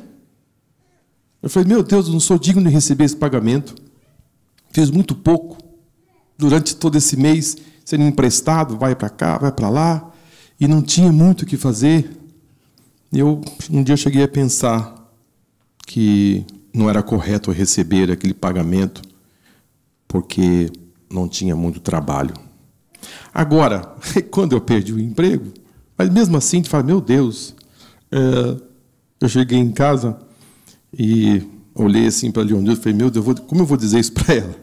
Eu falei, meu Deus, eu não sou digno de receber esse pagamento. Fiz muito pouco durante todo esse mês, sendo emprestado, vai para cá, vai para lá, e não tinha muito o que fazer. Um dia eu cheguei a pensar que não era correto receber aquele pagamento, porque não tinha muito trabalho. Agora, quando eu perdi o emprego, mas mesmo assim, a gente fala, meu Deus, eu cheguei em casa e olhei assim para a Leonilda e falei, meu Deus, como eu vou dizer isso para ela?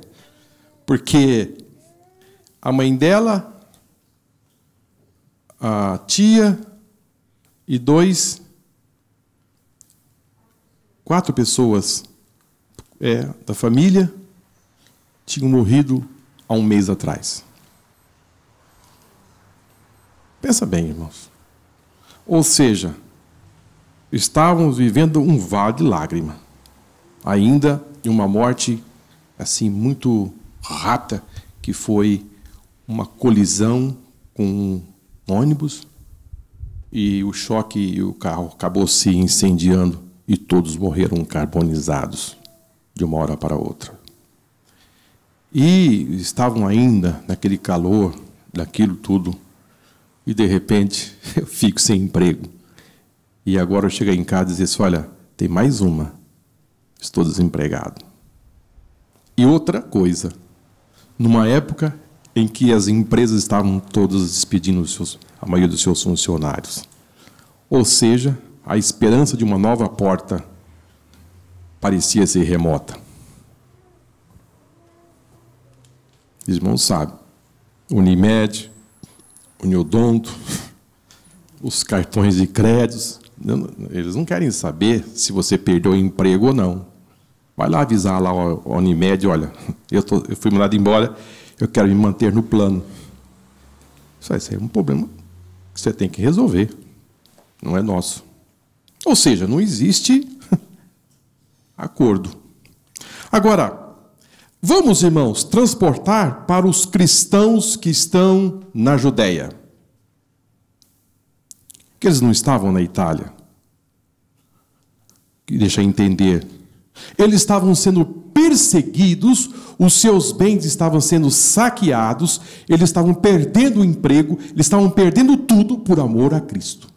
Porque a mãe dela, a tia e 4 pessoas da família tinham morrido há um mês atrás. Pensa bem, irmãos. Ou seja, estávamos vivendo um vale de lágrima, ainda de uma morte assim muito rápida, que foi uma colisão com um ônibus, e o choque e o carro acabou se incendiando e todos morreram carbonizados de uma hora para outra. E estavam ainda naquele calor, daquilo tudo, e de repente eu fico sem emprego. E agora eu chego em casa e digo assim, olha, tem mais uma, estou desempregado. E outra coisa, numa época em que as empresas estavam todas despedindo a maioria dos seus funcionários. Ou seja, a esperança de uma nova porta parecia ser remota. Os irmãos sabem. Unimed, Uniodonto, os cartões de créditos. Eles não querem saber se você perdeu o emprego ou não. Vai lá avisar lá a Unimed, olha, eu fui mandado embora, eu quero me manter no plano. Isso aí é um problema que você tem que resolver. Não é nosso. Ou seja, não existe acordo. Agora, vamos, irmãos, transportar para os cristãos que estão na Judéia. Que eles não estavam na Itália. Deixa eu entender. Eles estavam sendo perseguidos, os seus bens estavam sendo saqueados, eles estavam perdendo o emprego, eles estavam perdendo tudo por amor a Cristo.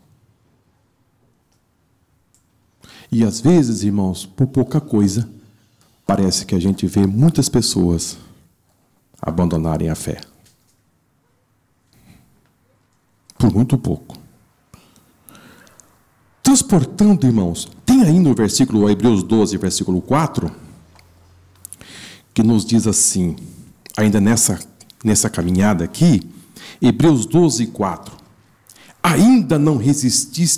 E às vezes, irmãos, por pouca coisa, parece que a gente vê muitas pessoas abandonarem a fé. Por muito pouco. Transportando, irmãos, tem aí no versículo, Hebreus 12, versículo 4, que nos diz assim, ainda nessa caminhada aqui, Hebreus 12, 4. Ainda não resististes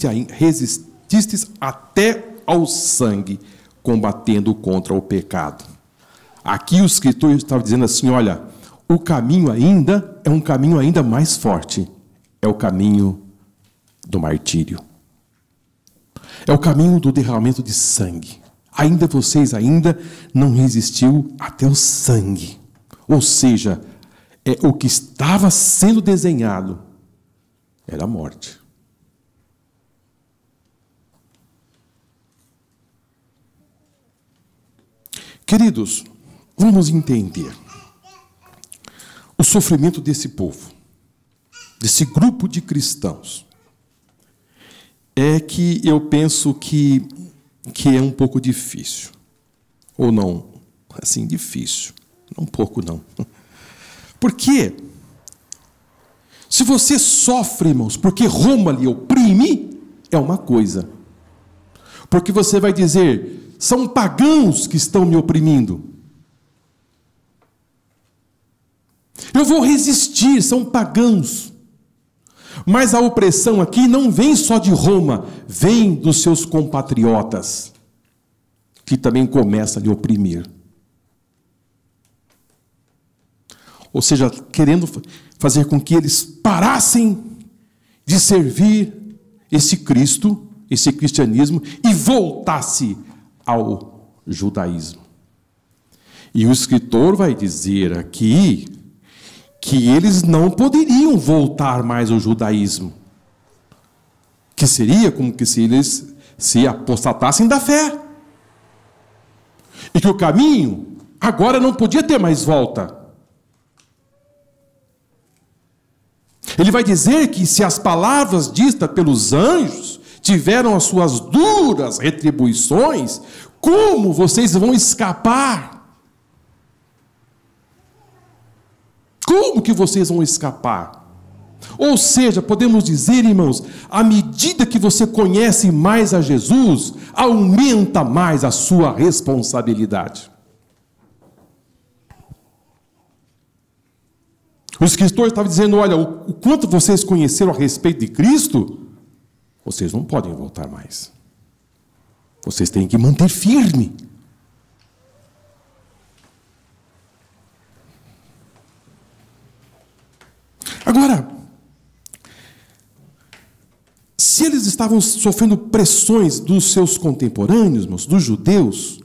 até ao sangue, combatendo contra o pecado. Aqui o escritor estava dizendo assim, olha, o caminho ainda é um caminho ainda mais forte. É o caminho do martírio. É o caminho do derramamento de sangue. Vocês ainda não resistiu até o sangue. Ou seja, o que estava sendo desenhado era a morte. Queridos, vamos entender o sofrimento desse povo, desse grupo de cristãos. É que eu penso que é um pouco difícil. Ou não, assim, difícil. Não um pouco, não. Porque, se você sofre, irmãos, porque Roma lhe oprime, é uma coisa. Porque você vai dizer, são pagãos que estão me oprimindo. Eu vou resistir, são pagãos. Mas a opressão aqui não vem só de Roma, vem dos seus compatriotas, que também começam a lhe oprimir. Ou seja, querendo fazer com que eles parassem de servir esse Cristo, esse cristianismo, e voltasse ao judaísmo. E o escritor vai dizer aqui que eles não poderiam voltar mais ao judaísmo. Que seria como que se eles se apostatassem da fé. E que o caminho agora não podia ter mais volta. Ele vai dizer que se as palavras ditas pelos anjos tiveram as suas duras retribuições, como vocês vão escapar? Como que vocês vão escapar? Ou seja, podemos dizer, irmãos, à medida que você conhece mais a Jesus, aumenta mais a sua responsabilidade. O escritor estava dizendo, olha, o quanto vocês conheceram a respeito de Cristo, vocês não podem voltar mais. Vocês têm que manter firme. Agora, se eles estavam sofrendo pressões dos seus contemporâneos, dos judeus,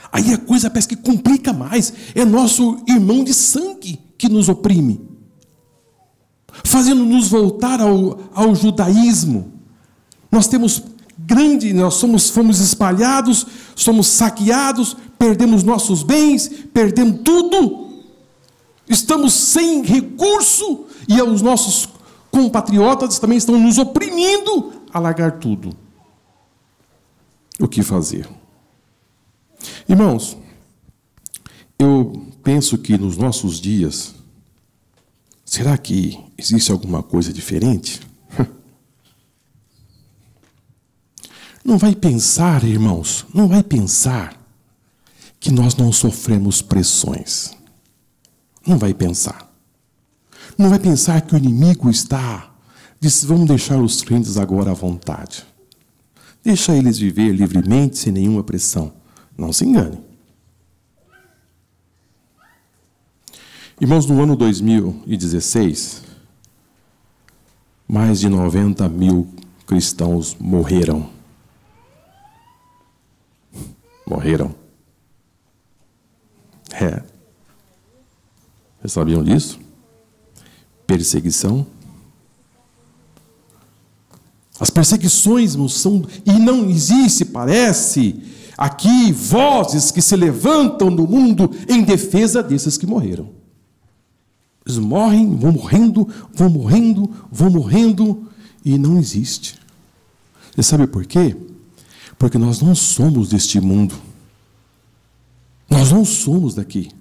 aí a coisa parece que complica mais. É nosso irmão de sangue que nos oprime, fazendo-nos voltar ao judaísmo. Nós fomos espalhados, somos saqueados, perdemos nossos bens, perdemos tudo. Estamos sem recurso e os nossos compatriotas também estão nos oprimindo a largar tudo. O que fazer? Irmãos, eu penso que nos nossos dias, será que existe alguma coisa diferente? Não vai pensar, irmãos, não vai pensar que nós não sofremos pressões. Não vai pensar. Não vai pensar que o inimigo diz, vamos deixar os crentes agora à vontade. Deixa eles viver livremente, sem nenhuma pressão. Não se engane. Irmãos, no ano 2016, mais de 90 mil cristãos morreram. Morreram. Vocês sabiam disso? Perseguição. As perseguições e não existe, parece, aqui vozes que se levantam no mundo em defesa desses que morreram. Eles morrem, vão morrendo, e não existe. Você sabe por quê? Porque nós não somos deste mundo. Nós não somos daqui.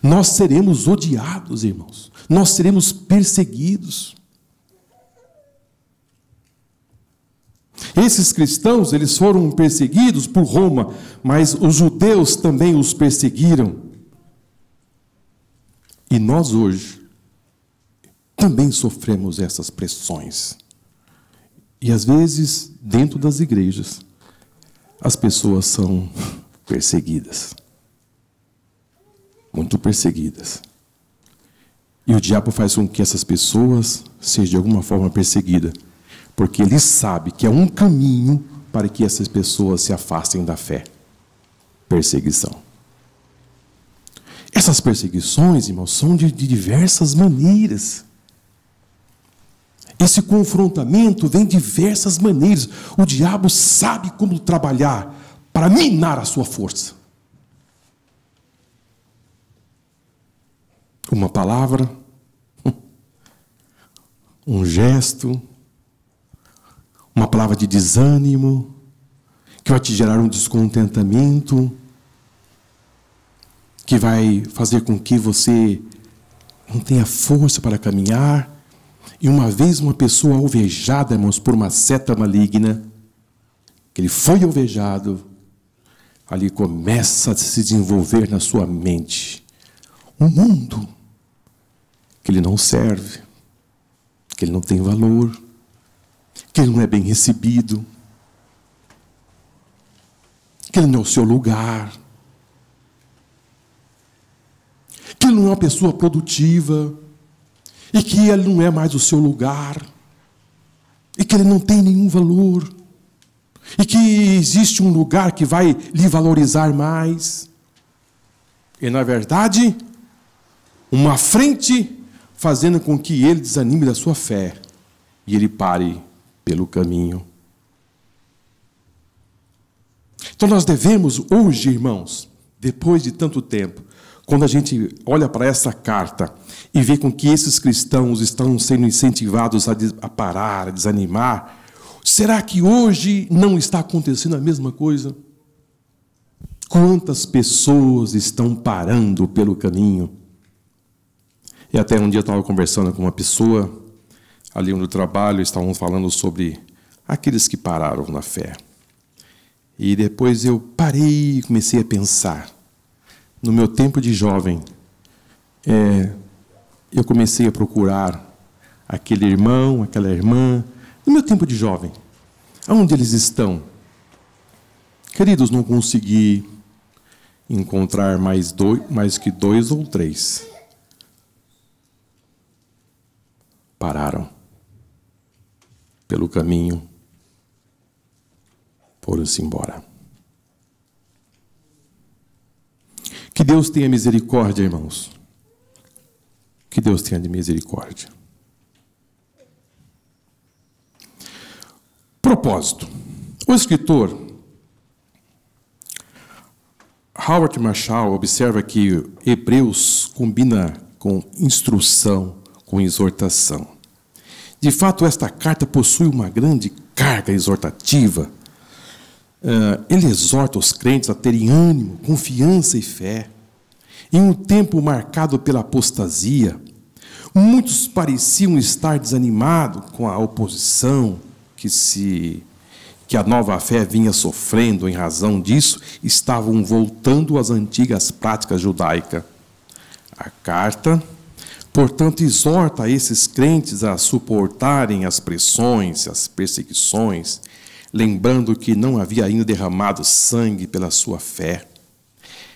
Nós seremos odiados, irmãos. Nós seremos perseguidos. Esses cristãos, eles foram perseguidos por Roma, mas os judeus também os perseguiram. E nós hoje também sofremos essas pressões. E às vezes, dentro das igrejas, as pessoas são perseguidas. Muito perseguidas. E o diabo faz com que essas pessoas sejam de alguma forma perseguidas, porque ele sabe que é um caminho para que essas pessoas se afastem da fé. Perseguição. Essas perseguições, irmãos, são de diversas maneiras. Esse confrontamento vem de diversas maneiras. O diabo sabe como trabalhar para minar a sua força. Uma palavra, um gesto, uma palavra de desânimo, que vai te gerar um descontentamento, que vai fazer com que você não tenha força para caminhar. E uma vez uma pessoa alvejada, irmãos, por uma seta maligna, que ele foi alvejado, ali começa a se desenvolver na sua mente um mundo que ele não serve, que ele não tem valor, que ele não é bem recebido, que ele não é o seu lugar, que ele não é uma pessoa produtiva, e que ele não é mais o seu lugar, e que ele não tem nenhum valor, e que existe um lugar que vai lhe valorizar mais. E, na verdade, uma frente fazendo com que ele desanime da sua fé, e ele pare pelo caminho. Então nós devemos hoje, irmãos, depois de tanto tempo, quando a gente olha para essa carta e vê com que esses cristãos estão sendo incentivados a parar, a desanimar, será que hoje não está acontecendo a mesma coisa? Quantas pessoas estão parando pelo caminho? E até um dia eu estava conversando com uma pessoa, ali no trabalho, estavam falando sobre aqueles que pararam na fé. E depois eu parei e comecei a pensar. No meu tempo de jovem, eu comecei a procurar aquele irmão, aquela irmã, no meu tempo de jovem. Aonde eles estão? Queridos, não consegui encontrar mais que 2 ou 3. Pararam pelo caminho, foram-se embora. Que Deus tenha misericórdia, irmãos. Que Deus tenha de misericórdia. Propósito. O escritor Howard Marshall observa que Hebreus combina com instrução, com exortação. De fato, esta carta possui uma grande carga exortativa. Ele exorta os crentes a terem ânimo, confiança e fé. Em um tempo marcado pela apostasia, muitos pareciam estar desanimados com a oposição que a nova fé vinha sofrendo. Em razão disso, estavam voltando às antigas práticas judaicas. A carta, portanto, exorta esses crentes a suportarem as pressões, as perseguições, lembrando que não havia ainda derramado sangue pela sua fé.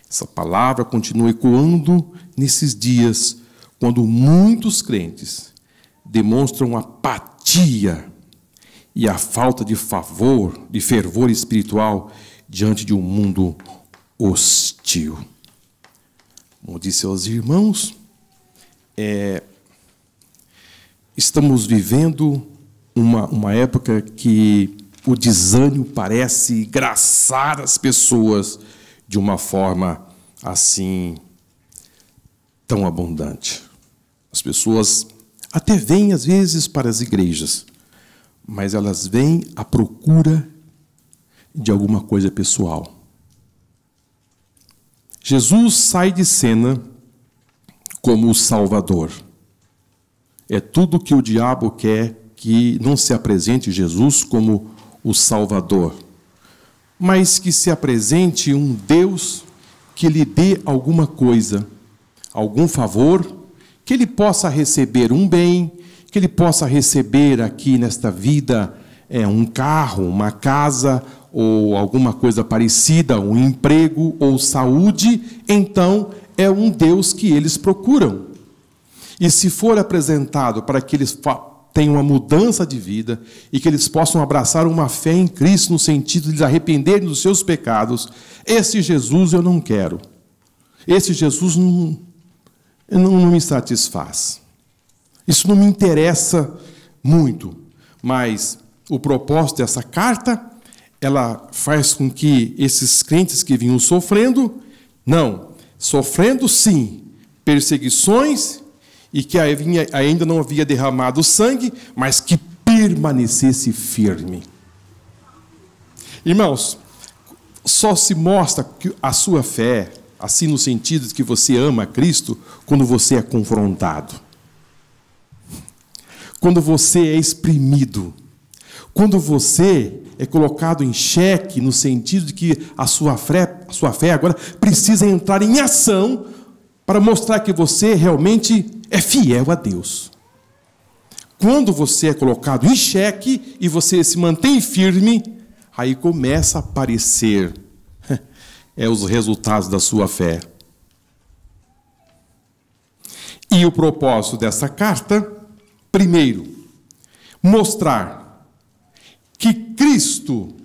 Essa palavra continua ecoando nesses dias, quando muitos crentes demonstram apatia e a falta de fervor espiritual diante de um mundo hostil. Como disse aos irmãos, estamos vivendo uma época que o desânimo parece graçar as pessoas de uma forma assim tão abundante. As pessoas até vêm às vezes para as igrejas, mas elas vêm à procura de alguma coisa pessoal. Jesus sai de cena como o Salvador. É tudo que o diabo quer, que não se apresente Jesus como o Salvador, mas que se apresente um Deus que lhe dê alguma coisa, algum favor, que ele possa receber um bem, que ele possa receber aqui nesta vida um carro, uma casa, ou alguma coisa parecida, um emprego ou saúde. Então é um Deus que eles procuram. E se for apresentado para que eles tenham uma mudança de vida e que eles possam abraçar uma fé em Cristo no sentido de arrependerem dos seus pecados, esse Jesus eu não quero. Esse Jesus não me satisfaz. Isso não me interessa muito. Mas o propósito dessa carta, ela faz com que esses crentes que vinham sofrendo sim, perseguições, e que ainda não havia derramado sangue, mas que permanecesse firme. Irmãos, só se mostra que a sua fé, assim no sentido de que você ama Cristo, quando você é confrontado. Quando você é exprimido. Quando você é colocado em xeque, no sentido de que a sua fé agora precisa entrar em ação para mostrar que você realmente é fiel a Deus. Quando você é colocado em xeque e você se mantém firme, aí começa a aparecer os resultados da sua fé. E o propósito dessa carta, primeiro, mostrar que Cristo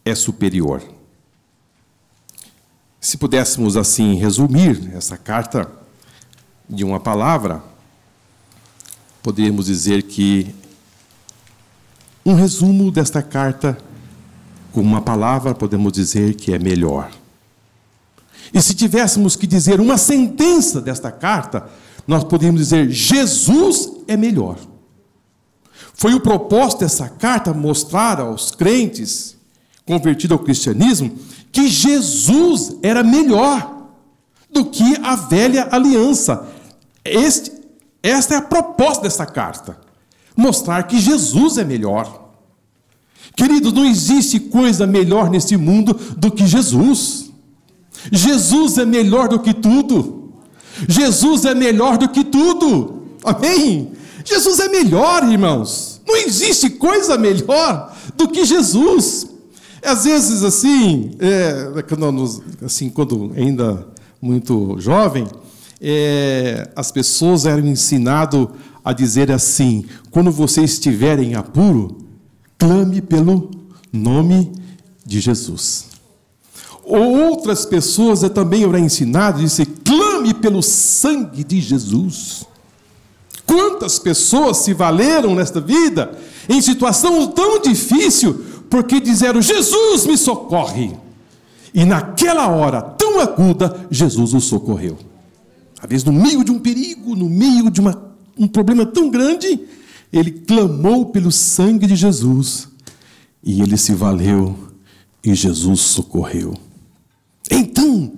é superior. Se pudéssemos assim resumir essa carta de uma palavra, poderíamos dizer que um resumo desta carta com uma palavra podemos dizer que é melhor. E se tivéssemos que dizer uma sentença desta carta, nós poderíamos dizer: Jesus é melhor. Foi o propósito dessa carta mostrar aos crentes convertidos ao cristianismo que Jesus era melhor do que a velha aliança. Esta é a proposta dessa carta. Mostrar que Jesus é melhor. Queridos, não existe coisa melhor nesse mundo do que Jesus. Jesus é melhor do que tudo. Jesus é melhor do que tudo. Amém? Jesus é melhor, irmãos. Não existe coisa melhor do que Jesus. Às vezes, quando ainda muito jovem, as pessoas eram ensinadas a dizer assim: quando você estiver em apuro, clame pelo nome de Jesus. Outras pessoas também eram ensinadas a dizer: clame pelo sangue de Jesus. Quantas pessoas se valeram nesta vida em situação tão difícil porque disseram: Jesus me socorre. E naquela hora tão aguda, Jesus o socorreu. Às vezes no meio de um perigo, no meio de um problema tão grande, ele clamou pelo sangue de Jesus. E ele se valeu e Jesus socorreu. Então,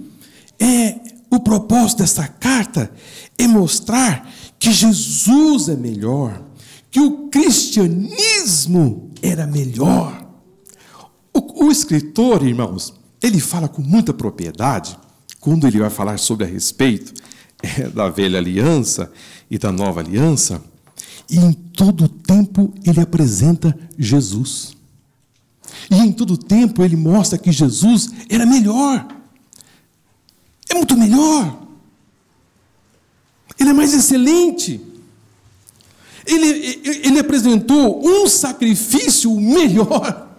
o propósito dessa carta é mostrar que Jesus é melhor, que o cristianismo era melhor. O escritor, irmãos, ele fala com muita propriedade, quando ele vai falar sobre a respeito da velha aliança e da nova aliança, e em todo tempo ele apresenta Jesus. E em todo tempo ele mostra que Jesus era melhor. É muito melhor. Ele é mais excelente. Ele apresentou um sacrifício melhor.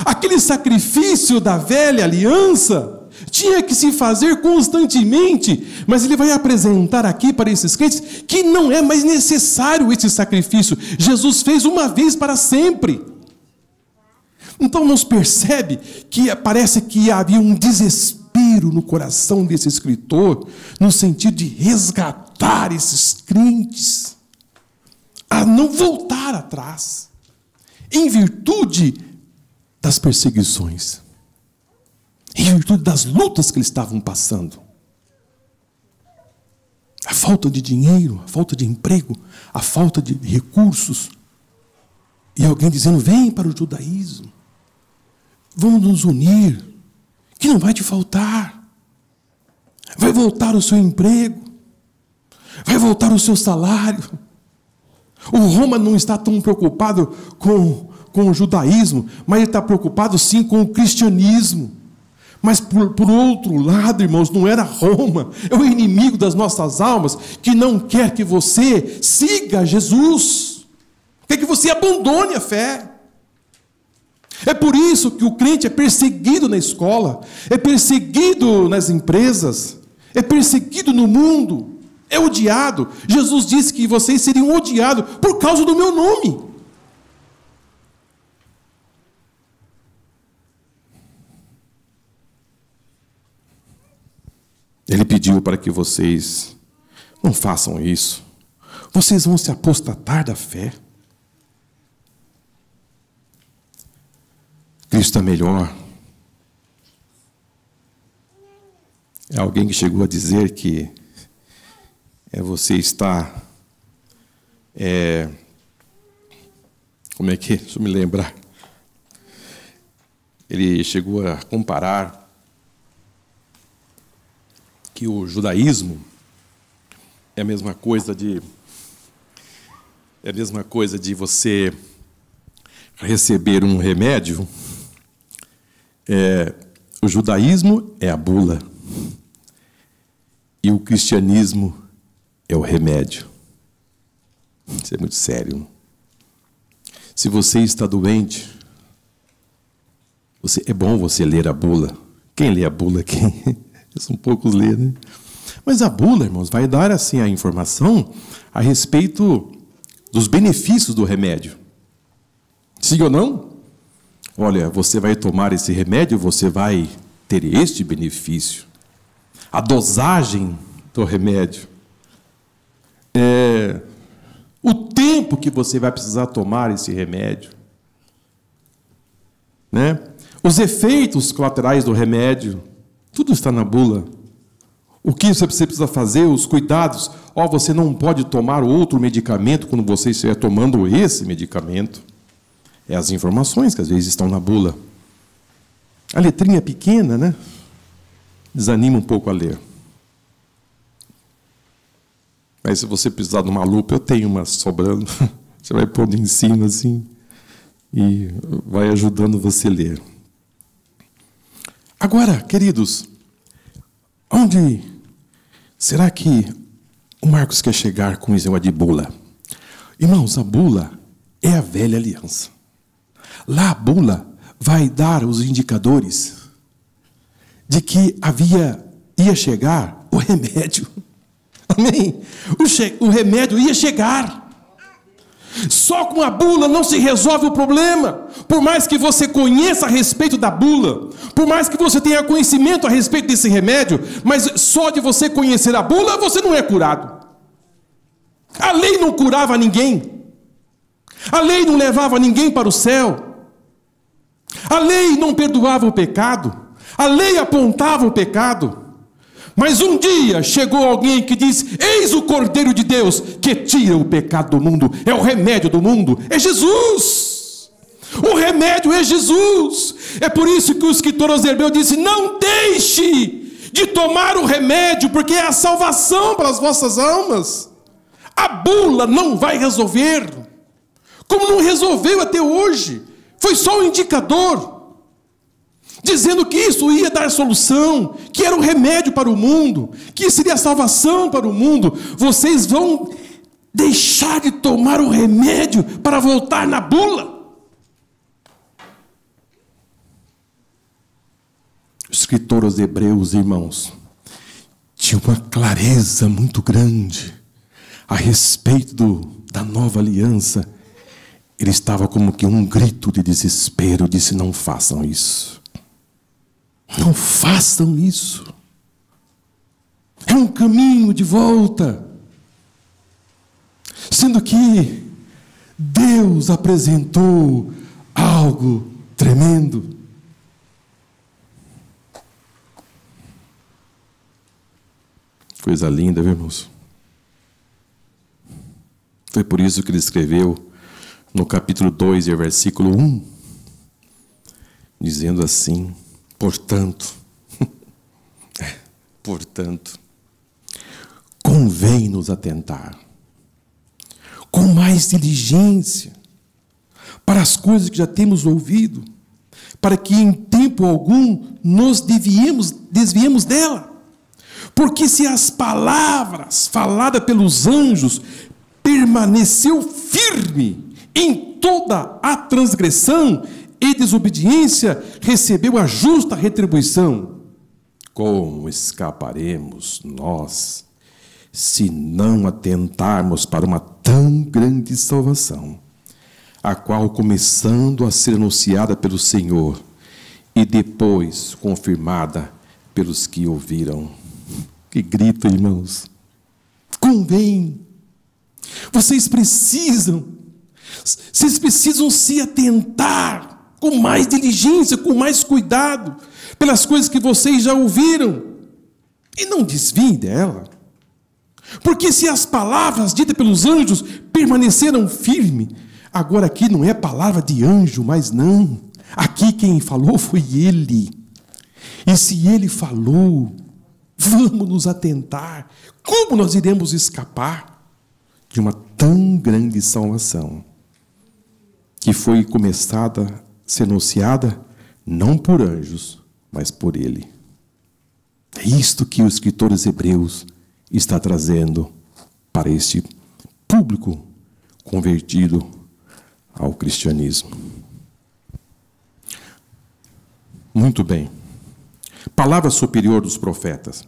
Aquele sacrifício da velha aliança tinha que se fazer constantemente, mas ele vai apresentar aqui para esses crentes que não é mais necessário esse sacrifício. Jesus fez uma vez para sempre. Então nos percebe que parece que havia um desespero no coração desse escritor, no sentido de resgatar esses crentes, a não voltar atrás, em virtude das perseguições, em virtude das lutas que eles estavam passando. A falta de dinheiro, a falta de emprego, a falta de recursos. E alguém dizendo, vem para o judaísmo, vamos nos unir, que não vai te faltar. Vai voltar o seu emprego, vai voltar o seu salário. O Roma não está tão preocupado com o judaísmo, mas ele está preocupado sim com o cristianismo. Mas por outro lado, irmãos, não era Roma, é o inimigo das nossas almas, que não quer que você siga Jesus, quer que você abandone a fé. É por isso que o crente é perseguido na escola, é perseguido nas empresas, é perseguido no mundo, é odiado. Jesus disse que vocês seriam odiados por causa do meu nome. Ele pediu para que vocês não façam isso. Vocês vão se apostatar da fé. Cristo é melhor. É alguém que chegou a dizer que você está... como é que é? Deixa eu me lembrar. Ele chegou a comparar que o judaísmo é a mesma coisa de você receber um remédio. O judaísmo é a bula e o cristianismo é o remédio. Isso é muito sério. Se você está doente, é bom você ler a bula. Quem lê a bula aqui? São poucos lê, né? Mas a bula, irmãos, vai dar assim a informação a respeito dos benefícios do remédio. Sim ou não? Olha, você vai tomar esse remédio, você vai ter este benefício. A dosagem do remédio. O tempo que você vai precisar tomar esse remédio. Né? Os efeitos colaterais do remédio. Tudo está na bula. O que você precisa fazer, os cuidados. Você não pode tomar outro medicamento quando você estiver tomando esse medicamento. As informações que às vezes estão na bula. A letrinha é pequena, né? Desanima um pouco a ler. Mas se você precisar de uma lupa, eu tenho uma sobrando. Você vai pondo em cima assim e vai ajudando você a ler. Agora, queridos, onde será que o Marcos quer chegar com isso de bula? Irmãos, a bula é a velha aliança. Lá a bula vai dar os indicadores de que ia chegar o remédio. Amém? O remédio ia chegar. Só com a bula não se resolve o problema. Por mais que você conheça a respeito da bula, por mais que você tenha conhecimento a respeito desse remédio, mas só de você conhecer a bula, você não é curado. A lei não curava ninguém. A lei não levava ninguém para o céu. A lei não perdoava o pecado. A lei apontava o pecado. Mas um dia chegou alguém que disse: eis o Cordeiro de Deus que tira o pecado do mundo. É o remédio do mundo, é Jesus. O remédio é Jesus. É por isso que o escritor aos Hebreus disse: não deixe de tomar o remédio, porque é a salvação para as vossas almas. A bula não vai resolver, como não resolveu até hoje. Foi só um indicador, dizendo que isso ia dar solução, que era o remédio para o mundo, que seria a salvação para o mundo. Vocês vão deixar de tomar o remédio para voltar na bula? O escritor aos Hebreus, irmãos, tinha uma clareza muito grande a respeito da nova aliança. Ele estava como que um grito de desespero, disse: não façam isso. Não façam isso. É um caminho de volta. Sendo que Deus apresentou algo tremendo. Coisa linda, viu, irmãos? Foi por isso que ele escreveu no capítulo 2, versículo 1, dizendo assim: portanto, convém-nos atentar com mais diligência para as coisas que já temos ouvido, para que em tempo algum nos desviemos dela. Porque se as palavras faladas pelos anjos permaneceu firme em toda a transgressão e desobediência, recebeu a justa retribuição, como escaparemos nós, se não atentarmos para uma tão grande salvação, a qual, começando a ser anunciada pelo Senhor e depois confirmada pelos que ouviram. Que grito, irmãos! Convém! Vocês precisam se atentar com mais diligência, com mais cuidado, pelas coisas que vocês já ouviram, e não desviem dela. Porque se as palavras ditas pelos anjos permaneceram firmes, agora aqui não é palavra de anjo, mas não. Aqui quem falou foi ele. E se ele falou, vamos nos atentar. Como nós iremos escapar de uma tão grande salvação, que foi começada a ser anunciada não por anjos, mas por ele? É isto que o escritor aos Hebreus está trazendo para este público convertido ao cristianismo. Muito bem. Palavra superior dos profetas.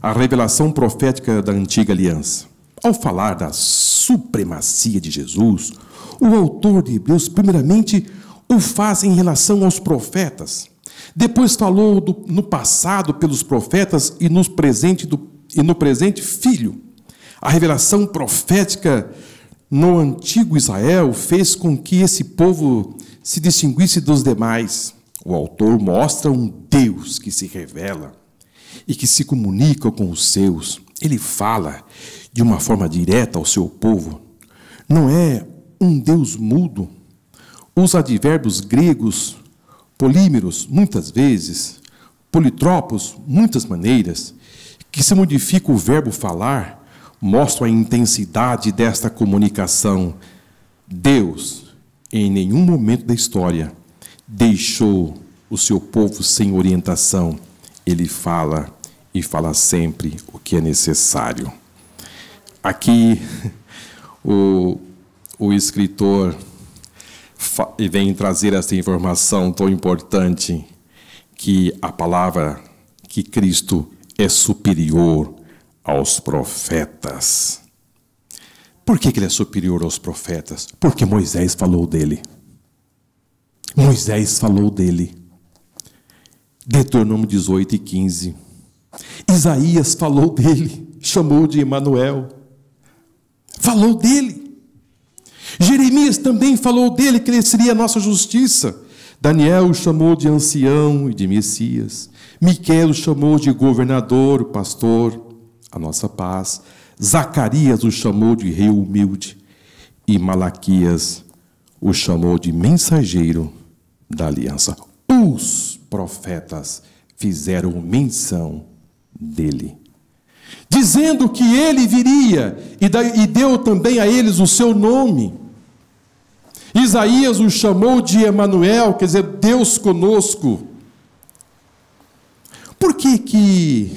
A revelação profética da antiga aliança. Ao falar da supremacia de Jesus, o autor de Hebreus, primeiramente, o faz em relação aos profetas. Depois falou no passado pelos profetas e no presente Filho. A revelação profética no antigo Israel fez com que esse povo se distinguisse dos demais. O autor mostra um Deus que se revela e que se comunica com os seus. Ele fala de uma forma direta ao seu povo. Não é um Deus mudo. Os advérbios gregos, polímeros, muitas vezes, politropos, muitas maneiras, que se modifica o verbo falar, mostram a intensidade desta comunicação. Deus, em nenhum momento da história, deixou o seu povo sem orientação. Ele fala e fala sempre o que é necessário. Aqui, o escritor vem trazer essa informação tão importante, que a palavra que Cristo é superior aos profetas. Por que ele é superior aos profetas? Porque Moisés falou dele. Moisés falou dele. Deuteronômio 18 e 15. Isaías falou dele, chamou de Emanuel. Falou dele. Jeremias também falou dele, que ele seria a nossa justiça. Daniel o chamou de ancião e de Messias. Miquel o chamou de governador, pastor, a nossa paz. Zacarias o chamou de rei humilde. E Malaquias o chamou de mensageiro da aliança. Os profetas fizeram menção dele, dizendo que ele viria, e deu também a eles o seu nome. Isaías o chamou de Emanuel, quer dizer, Deus conosco. Por que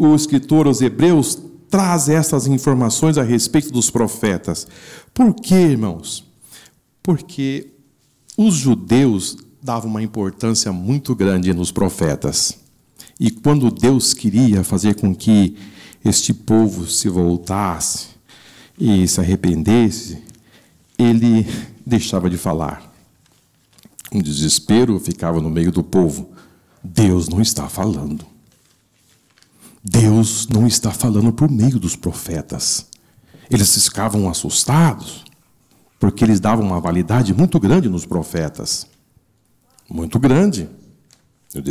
o escritor aos Hebreus traz essas informações a respeito dos profetas? Por quê, irmãos? Porque os judeus davam uma importância muito grande nos profetas. E quando Deus queria fazer com que este povo se voltasse e se arrependesse, ele deixava de falar. Um desespero ficava no meio do povo. Deus não está falando. Deus não está falando por meio dos profetas. Eles ficavam assustados, porque eles davam uma validade muito grande nos profetas. Muito grande. O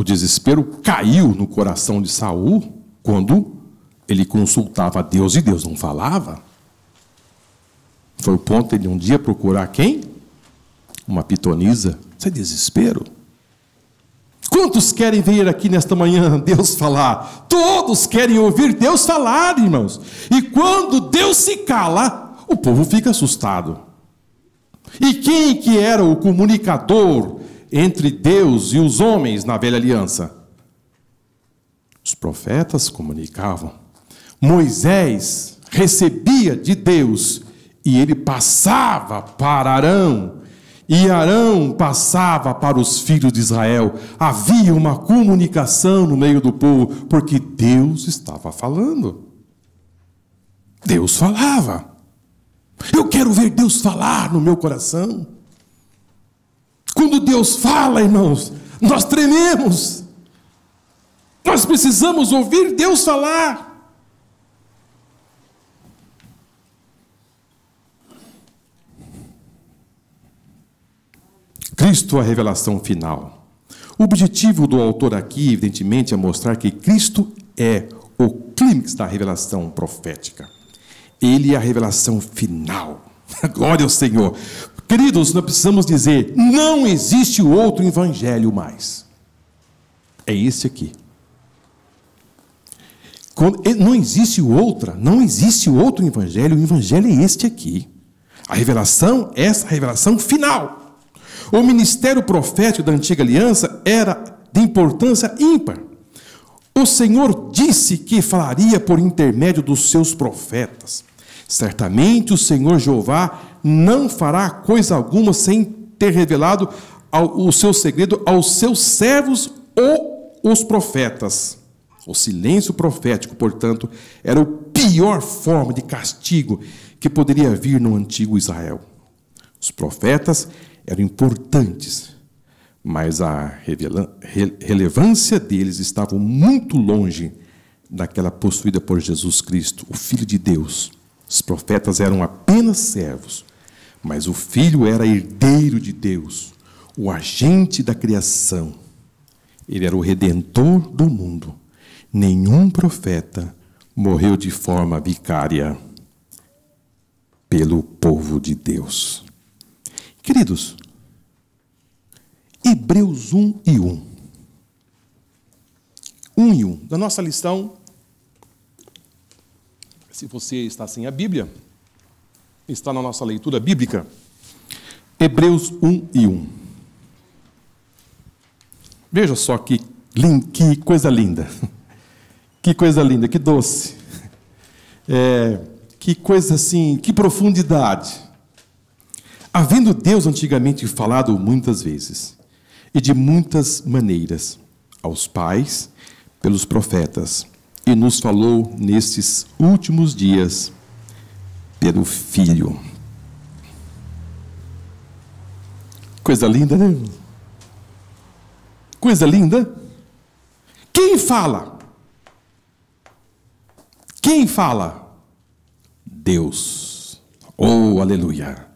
desespero caiu no coração de Saul quando ele consultava a Deus e Deus não falava. Foi o ponto de um dia procurar quem? Uma pitonisa. Isso é desespero. Quantos querem ver aqui nesta manhã Deus falar? Todos querem ouvir Deus falar, irmãos. E quando Deus se cala, o povo fica assustado. E quem que era o comunicador entre Deus e os homens na velha aliança? Os profetas comunicavam. Moisés recebia de Deus e ele passava para Arão, e Arão passava para os filhos de Israel. Havia uma comunicação no meio do povo, porque Deus estava falando. Deus falava. Eu quero ver Deus falar no meu coração. Quando Deus fala, irmãos, nós trememos. Nós precisamos ouvir Deus falar. Cristo, a revelação final. O objetivo do autor aqui, evidentemente, é mostrar que Cristo é o clímax da revelação profética. Ele é a revelação final. Glória ao Senhor. Queridos, nós precisamos dizer, não existe outro evangelho mais. É esse aqui. Não existe outro evangelho, o evangelho é este aqui. A revelação, essa revelação final. O ministério profético da antiga aliança era de importância ímpar. O Senhor disse que falaria por intermédio dos seus profetas. Certamente o Senhor Jeová não fará coisa alguma sem ter revelado o seu segredo aos seus servos ou os profetas. O silêncio profético, portanto, era a pior forma de castigo que poderia vir no antigo Israel. Os profetas eram importantes, mas a relevância deles estava muito longe daquela possuída por Jesus Cristo, o Filho de Deus. Os profetas eram apenas servos, mas o Filho era herdeiro de Deus, o agente da criação. Ele era o redentor do mundo. Nenhum profeta morreu de forma vicária pelo povo de Deus. Queridos, Hebreus 1 e 1. 1 e 1. Da nossa lição, se você está sem a Bíblia, está na nossa leitura bíblica, Hebreus 1 e 1. Veja só que coisa linda. Que coisa linda, que doce. Que coisa assim, que profundidade. Havendo Deus antigamente falado muitas vezes, e de muitas maneiras, aos pais, pelos profetas, e nos falou nesses últimos dias, pelo Filho. Coisa linda, né? Coisa linda. Quem fala? Quem fala? Deus. Oh, aleluia.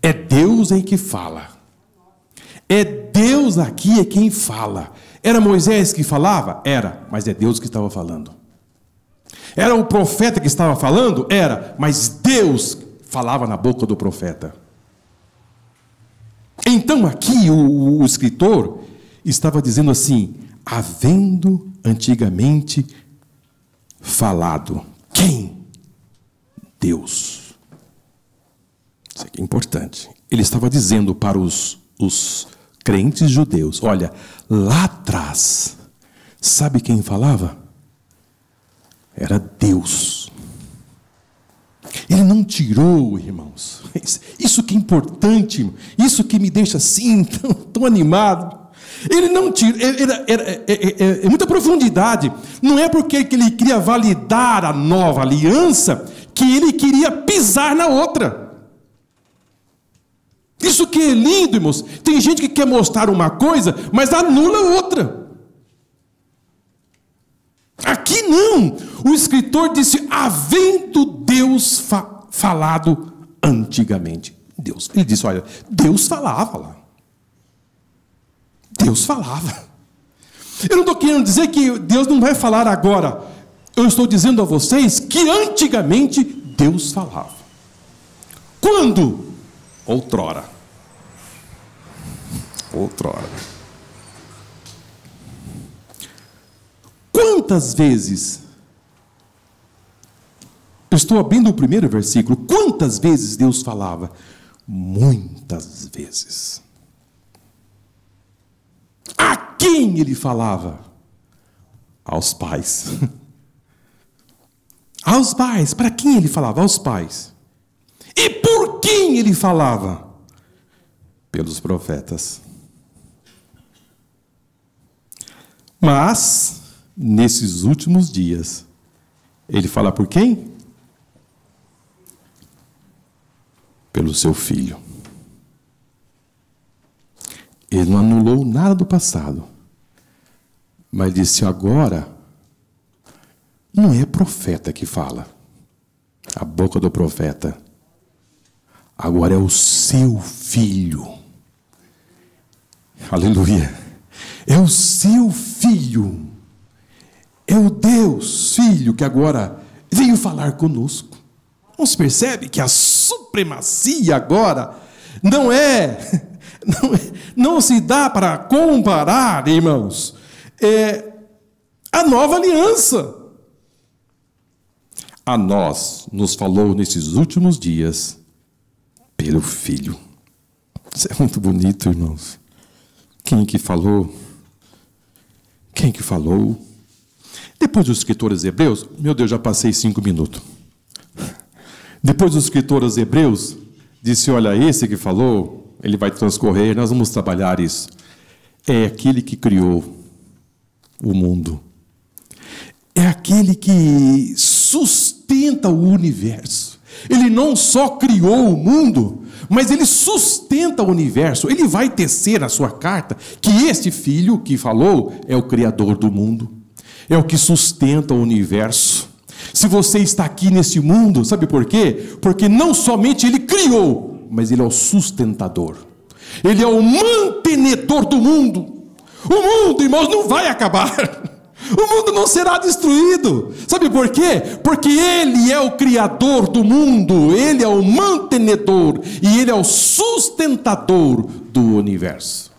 É Deus em que fala. É Deus aqui é quem fala. Era Moisés que falava? Era, mas é Deus que estava falando. Era o profeta que estava falando? Era, mas Deus falava na boca do profeta. Então aqui o escritor estava dizendo assim: havendo antigamente falado. Quem? Deus. Isso aqui é importante. Ele estava dizendo para os crentes judeus: olha, lá atrás, sabe quem falava? Era Deus. Ele não tirou, irmãos. Isso que é importante, isso que me deixa assim, tão animado. Ele não tirou, é muita profundidade. Não é porque ele queria validar a nova aliança que ele queria pisar na outra. Isso que é lindo, irmãos. Tem gente que quer mostrar uma coisa, mas anula outra. Aqui não. O escritor disse: havendo Deus falado antigamente. Deus. Ele disse: olha, Deus falava lá. Deus falava. Eu não estou querendo dizer que Deus não vai falar agora. Eu estou dizendo a vocês que antigamente Deus falava. Quando? Outrora. Outrora. Quantas vezes? Eu estou abrindo o primeiro versículo. Quantas vezes Deus falava? Muitas vezes. A quem ele falava? Aos pais. Aos pais. Para quem ele falava? Aos pais. E por quem ele falava? Pelos profetas. Mas, nesses últimos dias, ele fala por quem? Pelo seu filho. Ele não anulou nada do passado, mas disse: agora não é profeta que fala, a boca do profeta, agora é o seu filho. Aleluia. É o seu filho, é o Deus Filho que agora veio falar conosco. Não se percebe que a supremacia agora não se dá para comparar, irmãos, a nova aliança. A nós nos falou nesses últimos dias pelo Filho. Isso é muito bonito, irmãos. Quem que falou? Quem que falou? Depois dos escritores hebreus, meu Deus, já passei 5 minutos. Depois dos escritores hebreus, disse: olha, esse que falou, ele vai transcorrer, nós vamos trabalhar isso. É aquele que criou o mundo. É aquele que sustenta o universo. Ele não só criou o mundo, mas ele sustenta o universo. Ele vai tecer na sua carta que este filho que falou é o criador do mundo. É o que sustenta o universo. Se você está aqui nesse mundo, sabe por quê? Porque não somente ele criou, mas ele é o sustentador. Ele é o mantenedor do mundo. O mundo, irmãos, não vai acabar. O mundo não será destruído. Sabe por quê? Porque ele é o criador do mundo, ele é o mantenedor e ele é o sustentador do universo.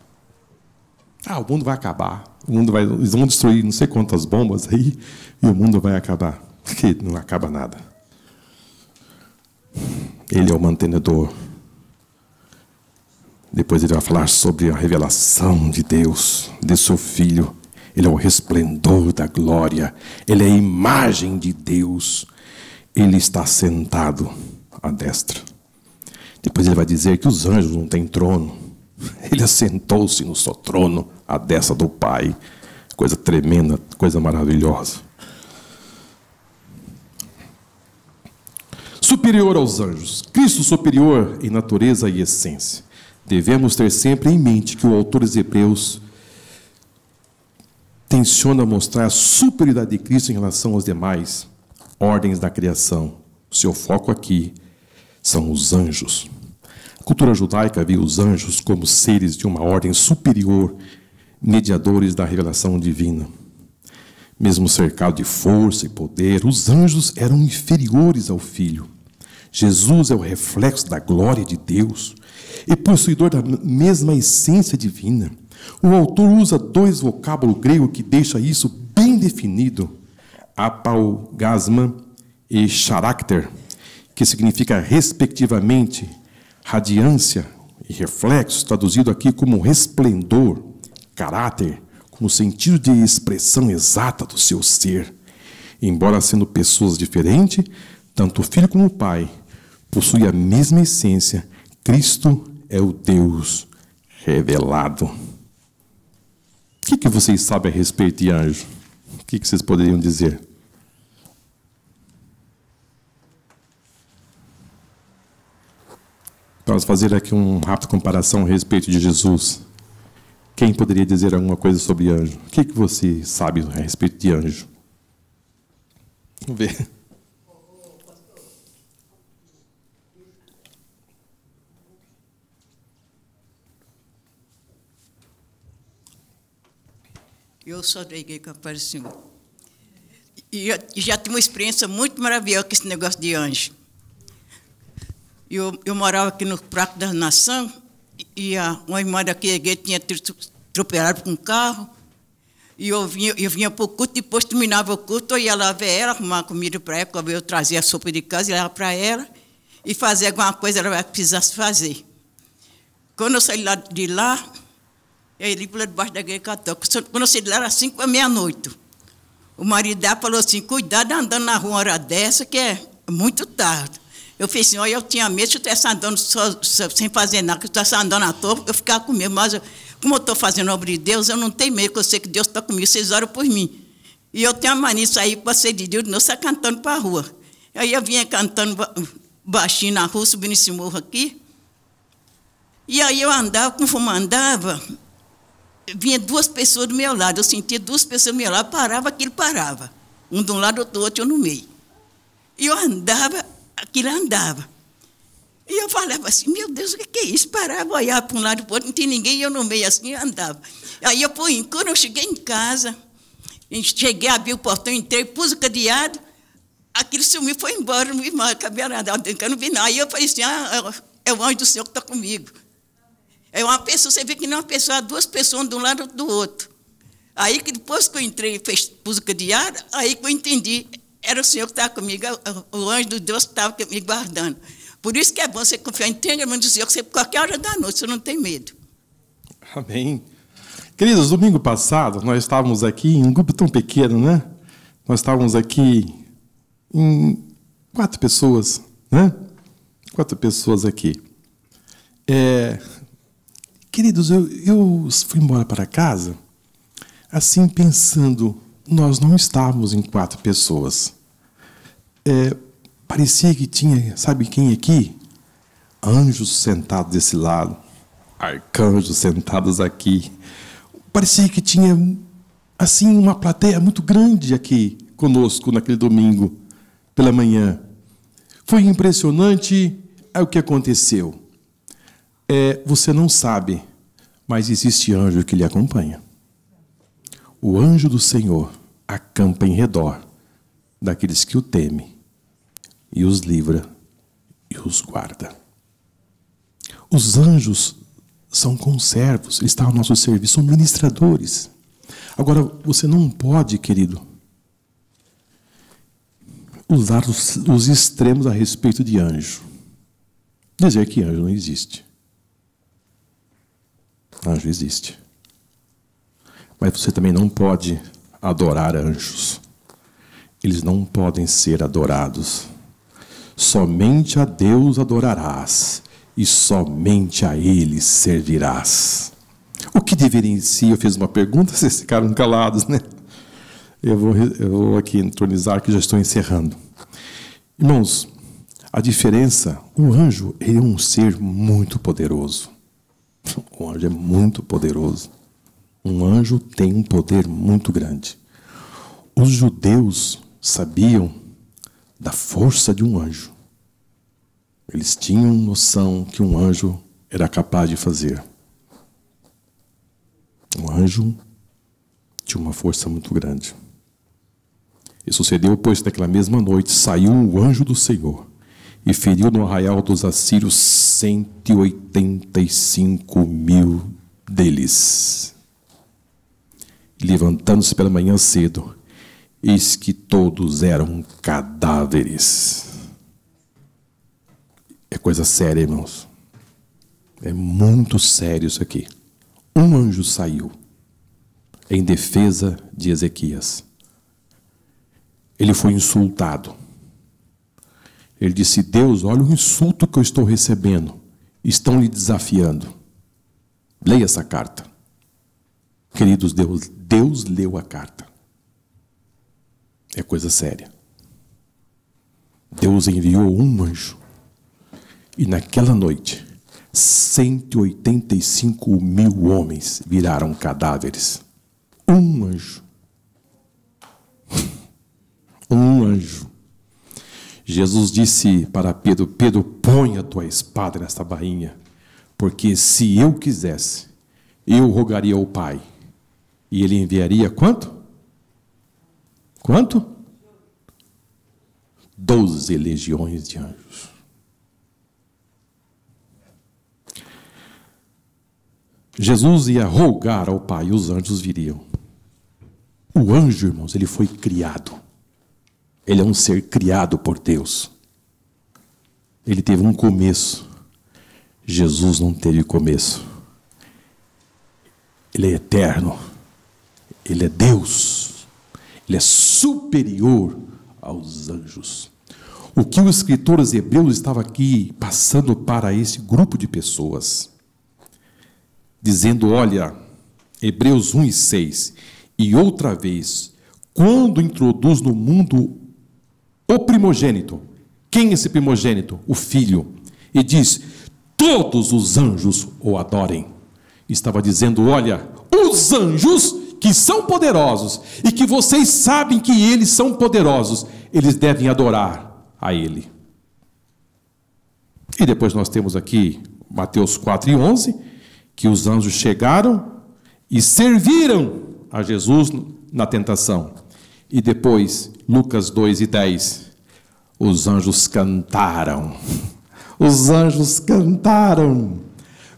O mundo vai acabar. Eles vão destruir não sei quantas bombas aí e o mundo vai acabar. Porque não acaba nada. Ele é o mantenedor. Depois ele vai falar sobre a revelação de Deus, de seu Filho. Ele é o resplendor da glória. Ele é a imagem de Deus. Ele está sentado à destra. Depois ele vai dizer que os anjos não têm trono. Ele assentou-se no seu trono à destra do Pai. Coisa tremenda, coisa maravilhosa. Superior aos anjos. Cristo superior em natureza e essência. Devemos ter sempre em mente que o autor dos Hebreus tenciona mostrar a superioridade de Cristo em relação aos demais ordens da criação. O seu foco aqui são os anjos. A cultura judaica via os anjos como seres de uma ordem superior, mediadores da revelação divina. Mesmo cercado de força e poder, os anjos eram inferiores ao Filho. Jesus é o reflexo da glória de Deus e possuidor da mesma essência divina. O autor usa dois vocábulos gregos que deixam isso bem definido: apaugasma e charácter, que significa, respectivamente, radiância e reflexo, traduzido aqui como resplendor, caráter, como sentido de expressão exata do seu ser. Embora sendo pessoas diferentes, tanto o Filho como o Pai possuem a mesma essência. Cristo é o Deus revelado. O que vocês sabem a respeito de anjo? O que vocês poderiam dizer? Vamos fazer aqui uma rápida comparação a respeito de Jesus. Quem poderia dizer alguma coisa sobre anjo? O que você sabe a respeito de anjo? Vamos ver. Eu sou da igreja que apareceu. E já tive uma experiência muito maravilhosa com esse negócio de anjo. Eu morava aqui no Prato da Nação, e uma irmã daqui da igreja tinha atropelado com um carro, e eu vinha para o culto, depois terminava o culto, eu ia lá ver ela, arrumar comida para ela, eu trazia a sopa de casa, ia lá para ela, e fazer alguma coisa ela precisasse fazer. Quando eu saí de lá, eu ia para debaixo da igreja católica. Quando eu saí de lá, era 5 da meia-noite. O marido dela falou assim: cuidado andando na rua uma hora dessa, que é muito tarde. Eu falei assim: olha, eu tinha medo de eu estar andando sem fazer nada, que eu estivesse andando à toa, eu ficava com medo. Mas como eu estou fazendo obra de Deus, eu não tenho medo, porque eu sei que Deus está comigo, vocês oram por mim. E eu tenho a mania de sair para ser de Deus, não sair cantando para a rua. Aí eu vinha cantando baixinho na rua, subindo esse morro aqui. E aí eu andava, conforme andava, vinha duas pessoas do meu lado. Eu sentia duas pessoas do meu lado, parava, aquilo parava. Um de um lado, outro do outro, eu no meio. E eu andava, aquilo andava. E eu falava assim: meu Deus, o que é isso? Parava, olhava para um lado e para o outro, não tinha ninguém, e eu no meio assim, eu andava. Aí quando eu cheguei em casa, cheguei, abri o portão, entrei, pus o cadeado, aquilo sumiu, foi embora, não vi mais, acabei andando, eu não vi nada. Aí eu falei assim: é o anjo do Senhor que está comigo. É uma pessoa, você vê que não é uma pessoa, duas pessoas, de um lado do outro. Aí que depois que eu entrei, pus o cadeado, aí que eu entendi, era o Senhor que estava comigo, o anjo de Deus que estava me guardando. Por isso que é bom você confiar em treinamento do Senhor, que você, qualquer hora da noite, você não tem medo. Amém. Queridos, domingo passado, nós estávamos aqui em um grupo tão pequeno, né? Nós estávamos aqui em 4 pessoas, né? 4 pessoas aqui. Queridos, eu fui embora para casa, assim, pensando, nós não estávamos em 4 pessoas. Parecia que tinha, sabe quem aqui? Anjos sentados desse lado, arcanjos sentados aqui. Parecia que tinha, assim, uma plateia muito grande aqui conosco naquele domingo, pela manhã. Foi impressionante o que aconteceu. Você não sabe, mas existe anjo que lhe acompanha. O anjo do Senhor acampa em redor daqueles que o temem, e os livra e os guarda. Os anjos são conservos, estão ao nosso serviço, são ministradores. Agora, você não pode, querido, usar os extremos a respeito de anjo. Dizer que anjo não existe. Anjo existe. Mas você também não pode adorar anjos. Eles não podem ser adorados. Somente a Deus adorarás, e somente a Ele servirás. O que deveria em si? Eu fiz uma pergunta, vocês ficaram calados, né? Eu vou aqui entronizar, que já estou encerrando. Irmãos, a diferença, o anjo, ele é um ser muito poderoso. O anjo é muito poderoso. Um anjo tem um poder muito grande. Os judeus sabiam da força de um anjo. Eles tinham noção que um anjo era capaz de fazer. Um anjo tinha uma força muito grande. E sucedeu, pois, naquela mesma noite, saiu o anjo do Senhor e feriu no arraial dos assírios 185.000 deles. Levantando-se pela manhã cedo, eis que todos eram cadáveres. É coisa séria, irmãos. É muito sério isso aqui. Um anjo saiu em defesa de Ezequias. Ele foi insultado. Ele disse: Deus, olha o insulto que eu estou recebendo. Estão lhe desafiando. Leia essa carta. Queridos, Deus leu a carta. É coisa séria. Deus enviou um anjo. E naquela noite, 185 mil homens viraram cadáveres. Um anjo. Um anjo. Jesus disse para Pedro: Pedro, põe a tua espada nesta bainha, porque se eu quisesse, eu rogaria ao Pai, e ele enviaria quanto? Quanto? 12 legiões de anjos. Jesus ia rogar ao Pai e os anjos viriam. O anjo, irmãos, ele foi criado. Ele é um ser criado por Deus. Ele teve um começo. Jesus não teve começo. Ele é eterno. Ele é Deus. Ele é superior aos anjos. O que o escritor aos Hebreus estava aqui passando para esse grupo de pessoas, dizendo: olha, Hebreus 1:6, e outra vez, quando introduz no mundo o primogênito. Quem é esse primogênito? O Filho. E diz: todos os anjos o adorem. Estava dizendo: olha, os anjos que são poderosos e que vocês sabem que eles são poderosos, eles devem adorar a Ele. E depois nós temos aqui Mateus 4:11, que os anjos chegaram e serviram a Jesus na tentação. E depois, Lucas 2:10, os anjos cantaram. Os anjos cantaram.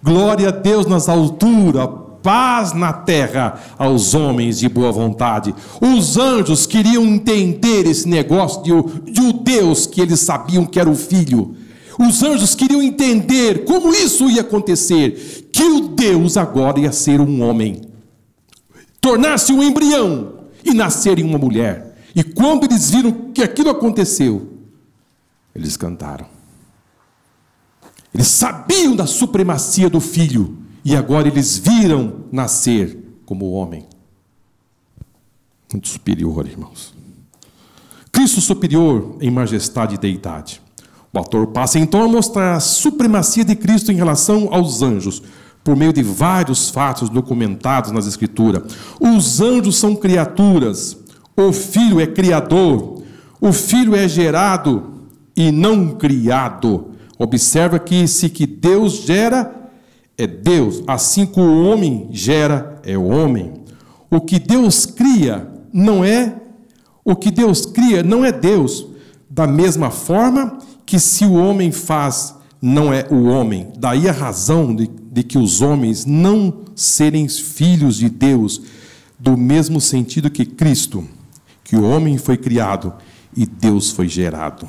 Glória a Deus nas alturas, paz na terra aos homens de boa vontade. Os anjos queriam entender esse negócio de o Deus que eles sabiam que era o Filho. Os anjos queriam entender como isso ia acontecer, que o Deus agora ia ser um homem, tornar-se um embrião e nascer em uma mulher. E quando eles viram que aquilo aconteceu, eles cantaram. Eles sabiam da supremacia do Filho, e agora eles viram nascer como homem. Muito superior, irmãos. Cristo superior em majestade e deidade. O autor passa então a mostrar a supremacia de Cristo em relação aos anjos, por meio de vários fatos documentados nas Escrituras. Os anjos são criaturas, o Filho é criador, o Filho é gerado e não criado. Observa que se que Deus gera, é Deus, assim como o homem gera, é o homem. O que Deus cria não é Deus. Da mesma forma que se o homem faz, não é o homem. Daí a razão de que os homens não serem filhos de Deus, do mesmo sentido que Cristo, que o homem foi criado e Deus foi gerado.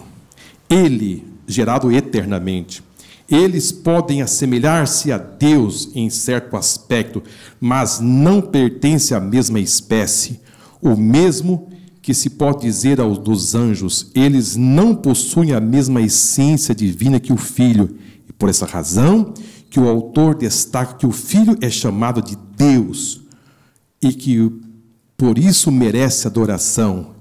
Ele, gerado eternamente. Eles podem assemelhar-se a Deus em certo aspecto, mas não pertencem à mesma espécie. O mesmo que se pode dizer dos anjos, eles não possuem a mesma essência divina que o Filho. E por essa razão que o autor destaca que o Filho é chamado de Deus e que por isso merece adoração.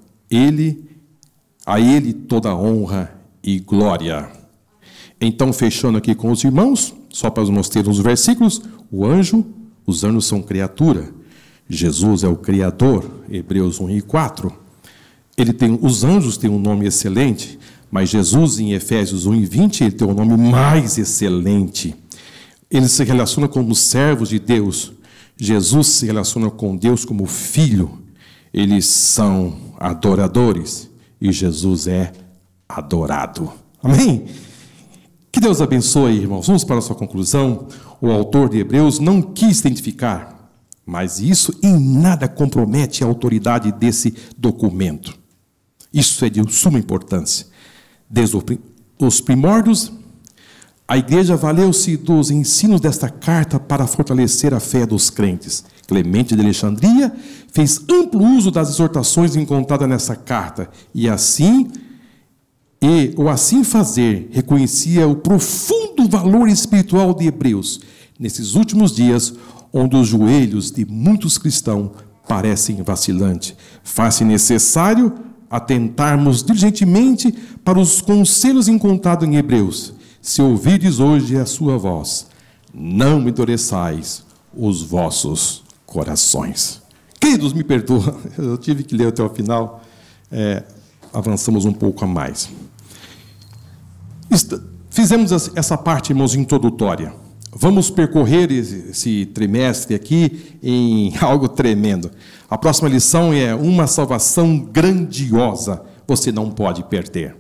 A ele toda a honra e glória. Então, fechando aqui com os irmãos, só para mostrar os versículos, os anjos são criatura. Jesus é o Criador, Hebreus 1:4. Os anjos têm um nome excelente, mas Jesus, em Efésios 1:20, ele tem um nome mais excelente. Ele se relaciona como servos de Deus. Jesus se relaciona com Deus como filho. Eles são adoradores e Jesus é adorado. Amém? Que Deus abençoe, irmãos. Vamos para a sua conclusão. o autor de Hebreus não quis identificar, mas isso em nada compromete a autoridade desse documento. Isso é de suma importância. Desde os primórdios, a igreja valeu-se dos ensinos desta carta para fortalecer a fé dos crentes. Clemente de Alexandria fez amplo uso das exortações encontradas nessa carta, e o assim fazer reconhecia o profundo valor espiritual de Hebreus, nesses últimos dias, onde os joelhos de muitos cristãos parecem vacilantes. Faz-se necessário atentarmos diligentemente para os conselhos encontrados em Hebreus. Se ouvirdes hoje a sua voz, não endureçais os vossos corações. Queridos, me perdoa, eu tive que ler até o final, avançamos um pouco a mais. Fizemos essa parte, irmãos, introdutória. Vamos percorrer esse trimestre aqui em algo tremendo. A próxima lição é uma salvação grandiosa, você não pode perder.